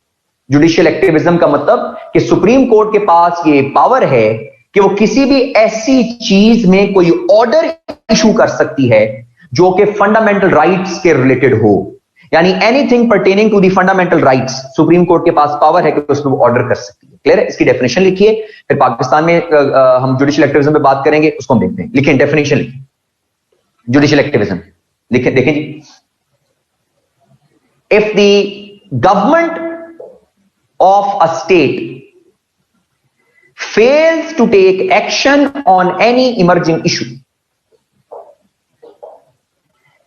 जुडिशियल एक्टिविज्म का मतलब कि सुप्रीम कोर्ट के पास ये पावर है कि वो किसी भी ऐसी चीज में कोई ऑर्डर इशू कर सकती है जो कि फंडामेंटल राइट्स के रिलेटेड हो, यानी anything pertaining to the fundamental rights, supreme court के पास पावर है कि उसमें वो ऑर्डर कर सकती है। क्लियर है? इसकी डेफिनेशन लिखिए, फिर पाकिस्तान में हम जुडिशियल एक्टिविज्म पे बात करेंगे, उसको हम देखते हैं। लिखिए डेफिनेशन, लिखिए जुडिशियल एक्टिविज्म, लिखिए, देखें जी। If the government of a state fails to take action on any emerging issue,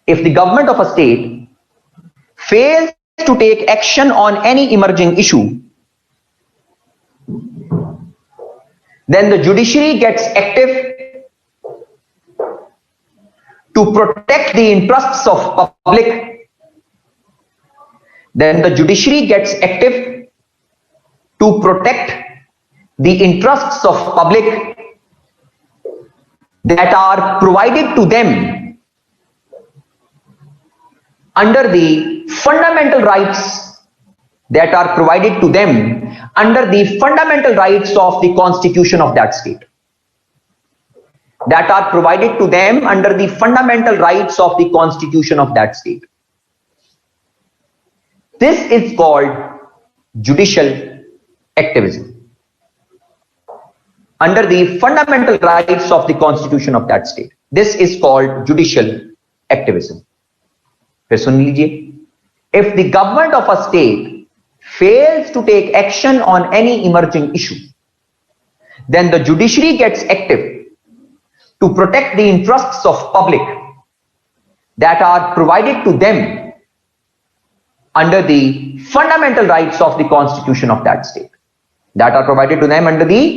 if the government of a state fails to take action on any emerging issue, then the judiciary gets active to protect the interests of public. Then the judiciary gets active to protect the interests of public that are provided to them under the fundamental rights that are provided to them under the fundamental rights of the constitution of that state, that are provided to them under the fundamental rights of the constitution of that state. This is called judicial activism, under the fundamental rights of the constitution of that state. This is called judicial activism. फिर सुन लीजिए, if the government of a state fails to take action on any emerging issue, then the judiciary gets active to protect the interests of public that are provided to them under the fundamental rights of the constitution of that state, that are provided to them under the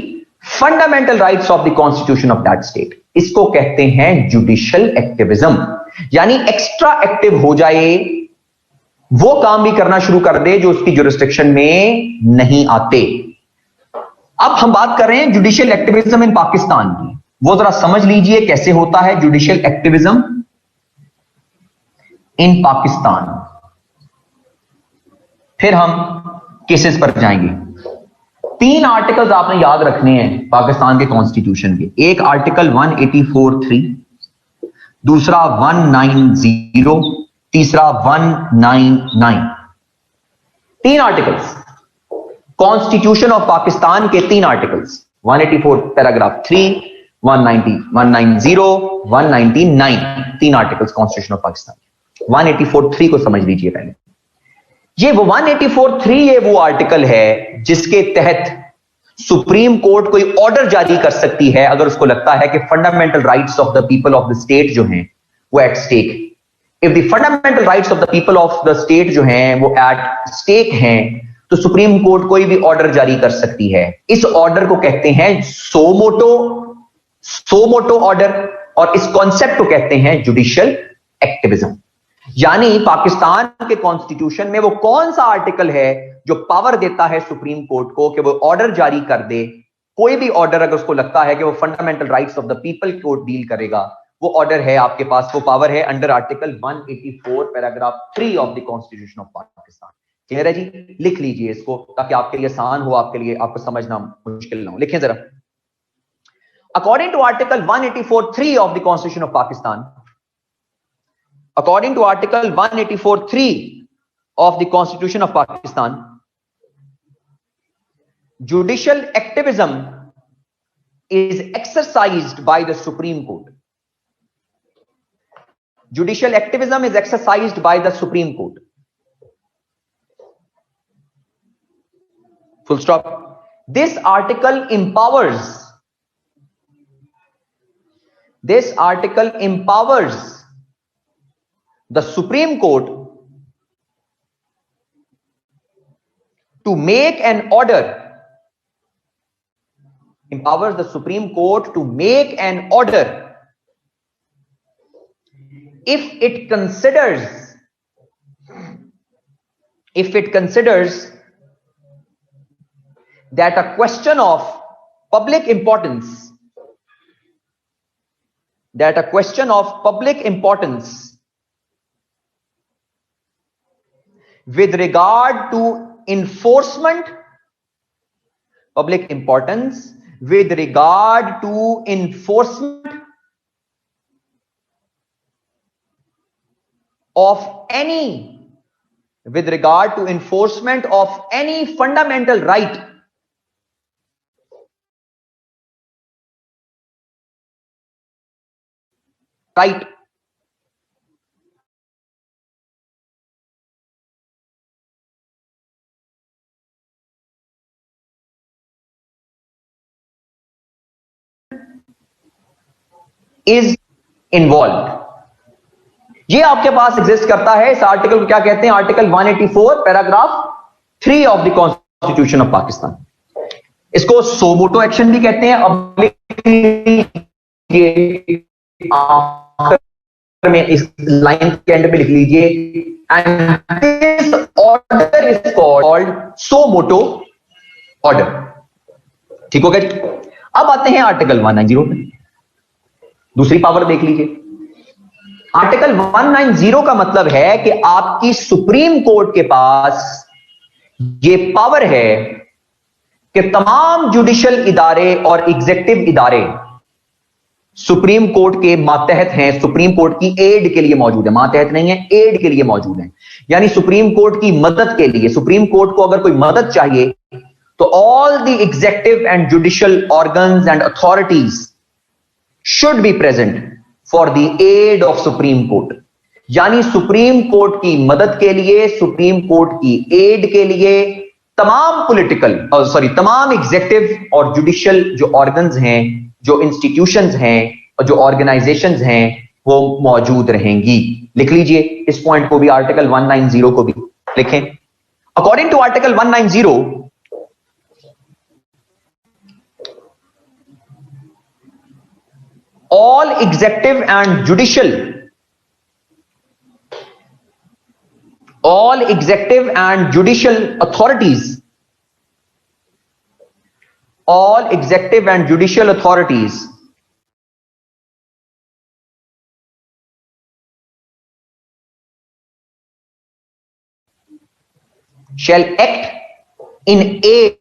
fundamental rights of the constitution of that state. इसको कहते हैं judicial activism, यानी extra active हो जाए, वो काम भी करना शुरू कर दे जो उसकी जुरिस्डिक्शन में नहीं आते। अब हम बात कर रहे हैं जुडिशियल एक्टिविज्म इन पाकिस्तान की, वो जरा समझ लीजिए कैसे होता है जुडिशियल एक्टिविज्म इन पाकिस्तान। फिर हम केसेस पर जाएंगे। तीन आर्टिकल्स आपने याद रखने हैं पाकिस्तान के कॉन्स्टिट्यूशन के। एक आर्टिकल 184(3), दूसरा 190, तीसरा 199। तीन आर्टिकल्स कॉन्स्टिट्यूशन ऑफ पाकिस्तान के, तीन आर्टिकल्स 184 पैराग्राफ 3, 190, 190, 199, तीन आर्टिकल्स कॉन्स्टिट्यूशन ऑफ पाकिस्तान। 184(3) को समझ लीजिए पहले। ये वो 184(3) ये वो आर्टिकल है जिसके तहत सुप्रीम कोर्ट कोई ऑर्डर जारी कर सकती है अगर उसको लगता है कि fundamental rights of the people of the state जो हैं वो at stake. If the fundamental rights of the people of the state जो हैं वो एट स्टेक हैं तो सुप्रीम कोर्ट कोई भी ऑर्डर जारी कर सकती है। इस ऑर्डर को कहते हैं सोमोटो ऑर्डर, और इस कॉन्सेप्ट को कहते हैं जुडिशियल एक्टिविज्म। यानी पाकिस्तान के कॉन्स्टिट्यूशन में वो कौन सा आर्टिकल है जो पावर देता है सुप्रीम कोर्ट को कि वो ऑर्डर जारी कर दे, कोई भी ऑर्डर अगर उसको लगता है कि वो fundamental rights of the people को डील करेगा, वो ऑर्डर है आपके पास, वो पावर है under article 184 paragraph 3 of the constitution of Pakistan. Clear है जी? लिख लीजिए इसको ताकि आपके लिए आसान हो, आपके लिए आपको समझना मुश्किल ना हो। लिखें जरा। According to article 184(3) of the constitution of Pakistan, according to article 184(3) of the constitution of Pakistan, judicial activism is exercised by the Supreme Court. Judicial activism is exercised by the Supreme Court. Full stop. This article empowers the Supreme Court to make an order, empowers the Supreme Court to make an order if it considers that a question of public importance with regard to enforcement of any fundamental right is involved। ये आपके पास exist करता है। इस article को क्या कहते हैं? Article 184 paragraph 3 of the constitution of Pakistan. इसको सोमोटो एक्शन भी कहते हैं। अब में इस लाइन के एंड पे लिख लीजिए, and this order is called suo motu order. ठीक हो गया? अब आते हैं आर्टिकल 190 पे। दूसरी पावर देख लीजिए। आर्टिकल 190 का मतलब है कि आपकी सुप्रीम कोर्ट के पास यह पावर है कि तमाम जुडिशियल इदारे और एग्जीक्यूटिव इदारे सुप्रीम कोर्ट के मातहत हैं, सुप्रीम कोर्ट की एड के लिए मौजूद है। मातहत नहीं है, एड के लिए मौजूद है। यानी सुप्रीम कोर्ट की मदद के लिए, सुप्रीम कोर्ट को अगर कोई मदद चाहिए तो all the executive and judicial organs and authorities should be present for the aid of supreme court. यानी सुप्रीम कोर्ट की मदद के लिए, सुप्रीम कोर्ट की एड के लिए तमाम एग्जीक्यूटिव और जुडिशियल जो ऑर्गन्स हैं, जो इंस्टीट्यूशंस हैं और जो ऑर्गेनाइजेशंस हैं वो मौजूद रहेंगी। लिख लीजिए इस पॉइंट को भी, आर्टिकल 190 को भी लिखें। According to article 190, all executive and judicial authorities shall act in aid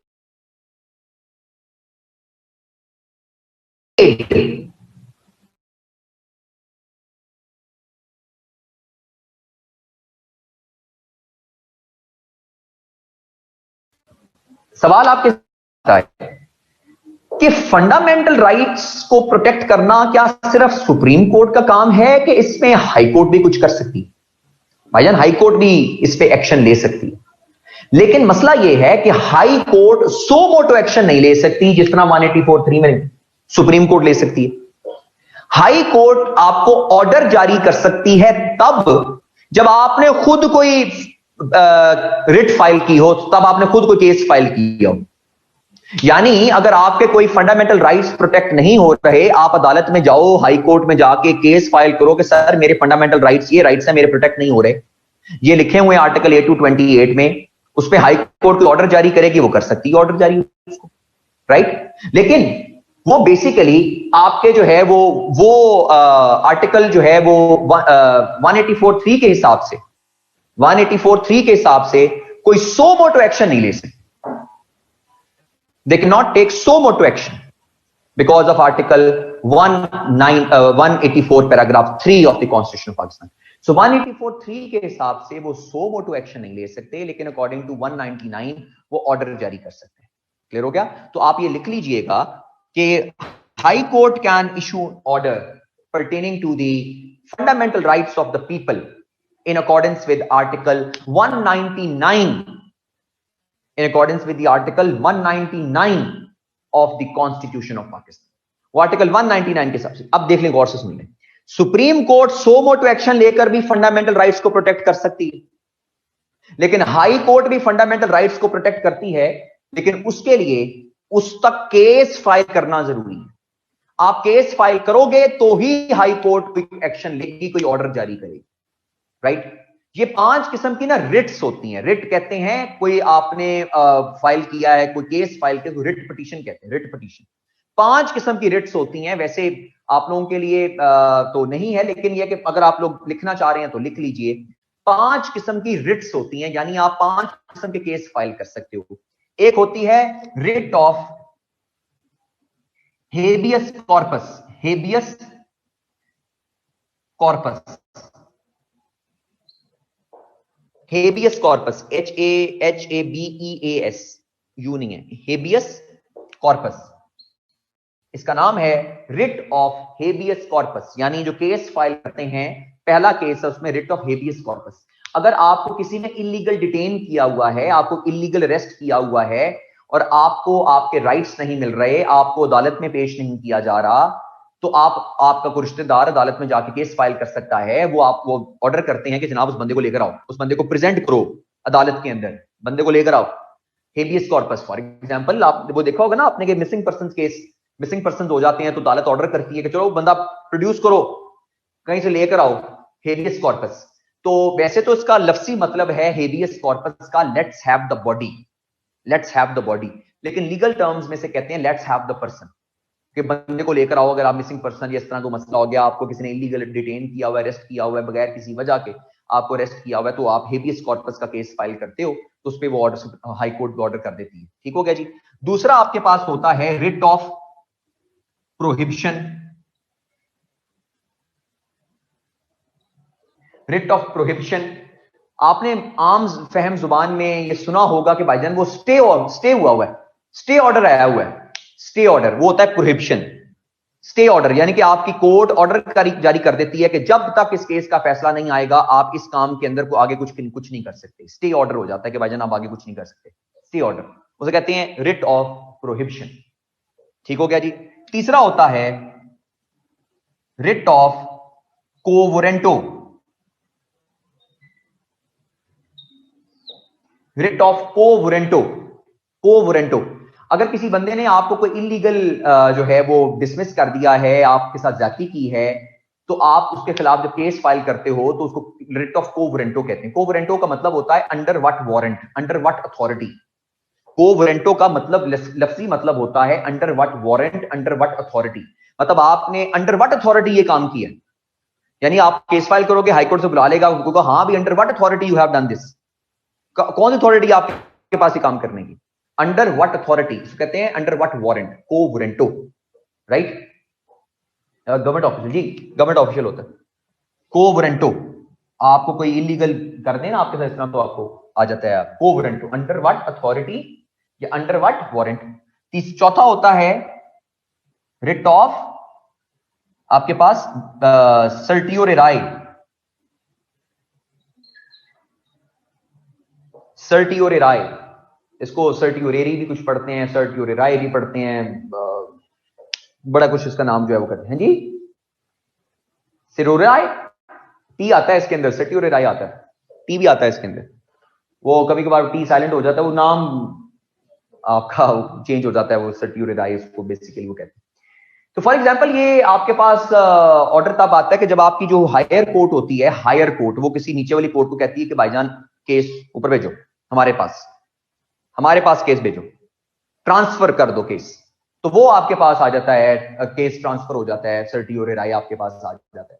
सवाल आपके साथ है कि फंडामेंटल राइट्स को प्रोटेक्ट करना क्या सिर्फ सुप्रीम कोर्ट का काम है कि इसमें हाई कोर्ट भी कुछ कर सकती है? भाईजान, हाई कोर्ट भी इस पे एक्शन ले सकती है, लेकिन मसला यह है कि हाई कोर्ट सो मोटो एक्शन नहीं ले सकती जितना 184(3) में सुप्रीम कोर्ट ले सकती है। हाई कोर्ट आपको ऑर्डर जारी कर सकती है तब जब आपने खुद कोई रिट फाइल की हो, तब आपने खुद कोई केस फाइल किया हो। यानी अगर आपके कोई फंडामेंटल राइट्स प्रोटेक्ट नहीं हो रहे, आप अदालत में जाओ, हाई कोर्ट में जाके केस फाइल करो कि सर मेरे फंडामेंटल राइट्स, ये राइट्स है मेरे प्रोटेक्ट नहीं हो रहे, ये लिखे हुए आर्टिकल 828 में, उस पर हाई कोर्ट ऑर्डर जारी करेगी, वो कर सकती है ऑर्डर जारी, राइट। लेकिन वो बेसिकली आपके जो है वो आर्टिकल जो है वो 184(3) के हिसाब से 184(3) के हिसाब से कोई सो मोटो एक्शन नहीं ले सकते। They cannot take so moto action because of Article 184 paragraph 3 of the Constitution of Pakistan. So 184(3) के हिसाब से वो सो मोटो एक्शन नहीं ले सकते, लेकिन अकॉर्डिंग टू 199 वो ऑर्डर जारी कर सकते हैं। क्लियर हो गया? तो आप ये लिख लीजिएगा कि high court can issue order pertaining to the fundamental rights of the people in accordance with Article 199, in accordance with the Article 199 of the Constitution of Pakistan. वो आर्टिकल 199 के हिसाब से, अब देख लें, गौर से सुन लें, सुप्रीम कोर्ट सो मोटो action लेकर भी फंडामेंटल राइट्स को प्रोटेक्ट कर सकती है, लेकिन हाई कोर्ट भी फंडामेंटल राइट्स को प्रोटेक्ट करती है, लेकिन उसके लिए उस तक केस फाइल करना जरूरी है। आप केस फाइल करोगे तो ही हाई कोर्ट कोई एक्शन लेगी, कोई ऑर्डर जारी करेगी, राइट। ये 5 किस्म की ना रिट्स होती हैं। रिट कहते हैं कोई आपने फाइल किया है, कोई केस फाइल किया, तो रिट पिटीशन कहते हैं, रिट पिटीशन। 5 किस्म की रिट्स होती हैं। वैसे आप लोगों के लिए तो नहीं है, लेकिन यह कि अगर आप लोग लिखना चाह रहे हैं तो लिख लीजिए। 5 किस्म की रिट्स होती हैं, यानी आप 5 किस्म के केस फाइल कर सकते हो। एक होती है writ of habeas corpus, habeas corpus, habeas corpus, HABEAS, you नहीं है, हेबियस कॉर्पस, इसका नाम है रिट ऑफ हेबियस कॉर्पस। यानी जो केस फाइल करते हैं, पहला केस है उसमें रिट ऑफ हेबियस कॉर्पस। अगर आपको किसी ने इलीगल डिटेन किया हुआ है, आपको इलीगल अरेस्ट किया हुआ है और आपको आपके राइट्स नहीं मिल रहे, आपको अदालत में पेश नहीं किया जा रहा, तो आपका कोई रिश्तेदार अदालत में जाके केस फाइल कर सकता है। वो आपको ऑर्डर करते हैं कि जनाब उस बंदे को लेकर आओ, उस बंदे को प्रेजेंट करो अदालत के अंदर, बंदे को लेकर आओ। हेबियस कॉर्पस फॉर एग्जांपल, आप वो देखा होगा ना आपने कि missing person case, missing person हो जाते हैं तो अदालत ऑर्डर करती है कि चलो बंदा प्रोड्यूस करो, कहीं से लेकर आओ, हेबियस कॉर्पस। तो वैसे तो इसका लफ्जी मतलब है हेबियस कॉर्पस का let's have the body, let's have the body, लेकिन लीगल टर्म्स में से कहते हैं लेट्स हैव द पर्सन, कि बंदे को लेकर आओ। अगर आप मिसिंग पर्सन या इस तरह का मसला हो गया, आपको किसी ने इलीगल डिटेन किया हुआ है, अरेस्ट किया हुआ है, बगैर किसी वजह के आपको अरेस्ट किया हुआ है, तो आप हेबियस कॉर्पस का केस फाइल करते हो, तो उस पर वो ऑर्डर हाई कोर्ट ऑर्डर कर देती है। ठीक हो गया जी। दूसरा आपके पास होता है writ of prohibition, writ of prohibition. आपने आम फहम जुबान में ये सुना होगा कि भाईजान वो स्टे हुआ है, स्टे ऑर्डर आया हुआ है। स्टे ऑर्डर वो होता है प्रोहिबिशन। स्टे ऑर्डर यानी कि आपकी कोर्ट ऑर्डर जारी कर देती है कि जब तक इस केस का फैसला नहीं आएगा आप इस काम के अंदर को आगे कुछ नहीं कर सकते। स्टे ऑर्डर हो जाता है कि भाईजान आप आगे कुछ नहीं कर सकते, स्टे ऑर्डर, उसे कहते हैं रिट ऑफ प्रोहिबिशन। ठीक हो गया जी। तीसरा होता है रिट ऑफ कोवरेंटो, रिट ऑफ कोवरेंटो, कोवरेंटो। अगर किसी बंदे ने आपको कोई इलीगल जो है वो डिसमिस कर दिया है, आपके साथ ज्यादती की है, तो आप उसके खिलाफ जब केस फाइल करते हो तो उसको रिट ऑफ कोवरेंटो कहते हैं। कोवरेंटो का मतलब होता है under what warrant, under what authority. कोवरेंटो का मतलब लफ्जी मतलब होता है under what warrant, under what authority. मतलब आपने अंडर व्हाट अथॉरिटी ये काम किया, यानी आप केस फाइल करोगे, हाईकोर्ट से बुला लेगा, उनको कहा हाँ भी under what authority you have done this, कौन अथॉरिटी आपके पास ये काम करने की, अंडर व्हाट अथॉरिटी कहते हैं, अंडर व्हाट वारंट, कोवरेंटो, राइट। गवर्नमेंट ऑफिशियल जी, गवर्नमेंट ऑफिशियल होता है। को वारंटो, आपको कोई इलीगल कर देना आपके साथ इस तरह, तो आपको आ जाता है को वारंटो, अंडर व्हाट अथॉरिटी या अंडर व्हाट वारंट। चौथा होता है रिट ऑफ, आपके पास सर्टियोरेराई, सर्टियोरेराई, इसको सर्टियोरेरी भी कुछ पढ़ते हैं, सर्टियोरेराई भी पढ़ते हैं, बड़ा कुछ इसका नाम जो है वो करते हैं जी। सिरोराई, टी आता है इसके अंदर, सर्टियोरेराई आता है, टी भी आता है इसके अंदर। वो कभी कभार टी साइलेंट हो जाता है, वो नाम आपका चेंज हो जाता है, वो सर्टियोरेराई उसको बेसिकली वो कहते हैं। तो फॉर एग्जांपल ये आपके पास ऑर्डर तब आता है कि जब आपकी जो हायर कोर्ट होती है, हायर कोर्ट, वो किसी नीचे वाली कोर्ट को कहती है कि भाईजान केस ऊपर भेजो, हमारे पास केस भेजो, ट्रांसफर कर दो केस, तो वो आपके पास आ जाता है, केस ट्रांसफर हो जाता है, सर्टियोरेराई आपके पास आ जाता है।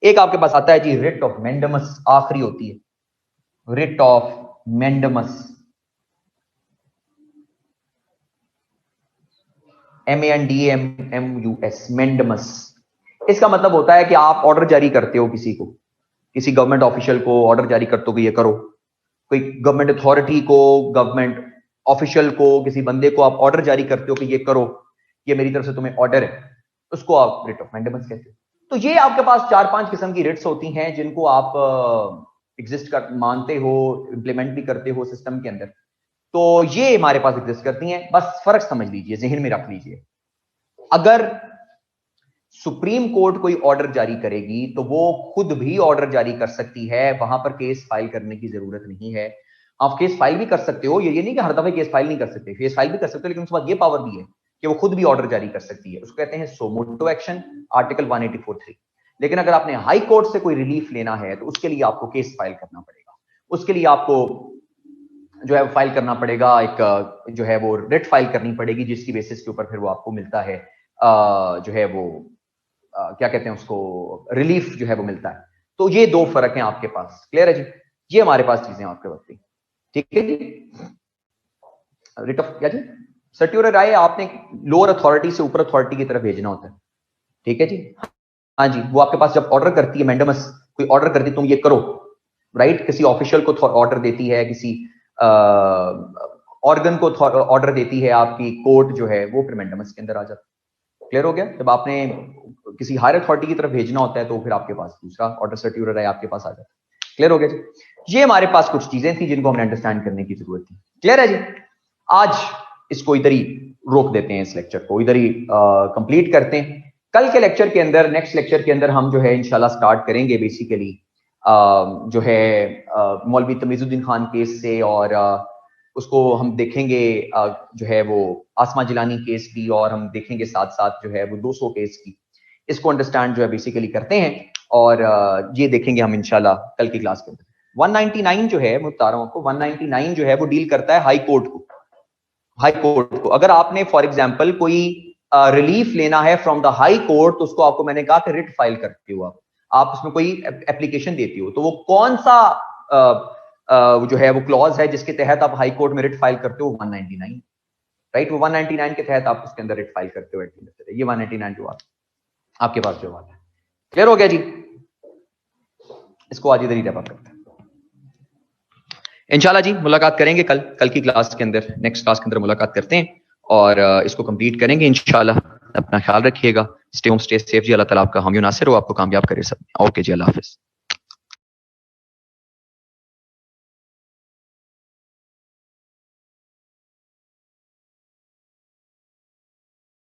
एक आपके पास आता है जी रिट ऑफ मैंडमस, आखिरी होती है writ of mandamus, MANDAMUS, mandamus. इसका मतलब होता है कि आप ऑर्डर जारी करते हो किसी को, किसी गवर्नमेंट ऑफिशियल को ऑर्डर जारी करते हो कि ये करो, कोई गवर्नमेंट अथॉरिटी को, गवर्नमेंट ऑफिशियल को, किसी बंदे को आप ऑर्डर जारी करते हो कि ये करो, ये मेरी तरफ से तुम्हें ऑर्डर है, उसको आप रिट ऑफ मैंडमस कहते हो। तो ये आपके पास 4-5 किस्म की रिट्स होती हैं जिनको आप एग्जिस्ट कर मानते हो, इंप्लीमेंट भी करते हो सिस्टम के अंदर। तो ये हमारे पास एग्जिस्ट करती हैं, बस फर्क समझ लीजिए, जहन में रख लीजिए। अगर सुप्रीम कोर्ट कोई ऑर्डर जारी करेगी तो वो खुद भी ऑर्डर जारी कर सकती है, वहां पर केस फाइल करने की जरूरत नहीं है। आप केस फाइल भी कर सकते हो, ये नहीं कि हर दफे केस फाइल नहीं कर सकते, केस फाइल भी कर सकते हो, लेकिन उसके बाद ये पावर भी है कि वो खुद भी ऑर्डर जारी कर सकती है, उसको कहते हैं सोमोटो एक्शन, आर्टिकल 184(3). लेकिन अगर आपने हाई कोर्ट से कोई रिलीफ लेना है तो उसके लिए आपको केस फाइल करना पड़ेगा, उसके लिए आपको जो है फाइल करना पड़ेगा, एक जो है वो रिट फाइल करनी पड़ेगी, जिसकी बेसिस के ऊपर फिर वो आपको मिलता है जो है वो क्या कहते हैं उसको, रिलीफ जो है वो मिलता है। तो ये दो फर्क हैं आपके पास, क्लियर है जी? ये हमारे पास चीजें आपके वक्त की, ठीक है जी। रिट ऑफ क्या जी, सर्टियोरेराई आपने लोअर अथॉरिटी से ऊपर अथॉरिटी की तरफ भेजना होता है, ठीक है जी। हाँ जी, वो आपके पास जब ऑर्डर करती है, मैंडमस कोई ऑर्डर करती है तुम ये करो, राइट, किसी ऑफिशियल को ऑर्डर देती है, किसी ऑर्गन को ऑर्डर देती है, आपकी कोर्ट जो है वो फिर मैंडमस के अंदर आ जाता है। क्लियर हो गया? जब आपने किसी हायर अथॉरिटी की तरफ भेजना होता है तो फिर आपके पास दूसरा ऑर्डर सर्टियोरेराई आपके पास आ जाता है। क्लियर हो गया जी? ये हमारे पास कुछ चीजें थी जिनको हमने अंडरस्टैंड करने की जरूरत थी। क्लियर है जी? आज इसको इधर ही रोक देते हैं, इस लेक्चर को इधर ही कंप्लीट करते हैं। कल के लेक्चर के अंदर, नेक्स्ट लेक्चर के अंदर हम जो है इंशाल्लाह स्टार्ट करेंगे बेसिकली जो है मौलवी तमीजुद्दीन खान केस से, और उसको हम देखेंगे जो है वो आसमा जिलानी केस भी, और हम देखेंगे साथ साथ जो है वो 200 केस की, इसको अंडरस्टैंड जो है बेसिकली करते हैं, और ये देखेंगे हम इंशाल्लाह कल की क्लास के अंदर। 199 जो है, मैं बता रहा हूं आपको, 199 जो है वो डील करता है हाई कोर्ट को। हाई कोर्ट को अगर आपने फॉर एग्जाम्पल कोई रिलीफ लेना है फ्रॉम द हाई कोर्ट, तो उसको आपको मैंने कहा कि रिट फाइल करते हो आप उसमें कोई एप्लीकेशन देती हो, तो वो कौन सा जो है वो क्लॉज है जिसके तहत आप हाई कोर्ट में रिट फाइल करते हो? 199, राइट। वो 199 के तहत आप उसके अंदर रिट फाइल करते हो। ये 199 जो आपके पास जो बात है, क्लियर हो गया जी? इसको आज इधर ही रैप अप करते हैं इंशाल्लाह जी। मुलाकात करेंगे कल की क्लास के अंदर, नेक्स्ट क्लास के अंदर मुलाकात करते हैं और इसको कंप्लीट करेंगे इंशाल्लाह। अपना ख्याल रखिएगा, स्टे होम स्टे सेफ जी। अल्लाह ताला आपका हामी नासिर हो, आपको कामयाब करे सब। ओके जी, अल्लाह हाफिज।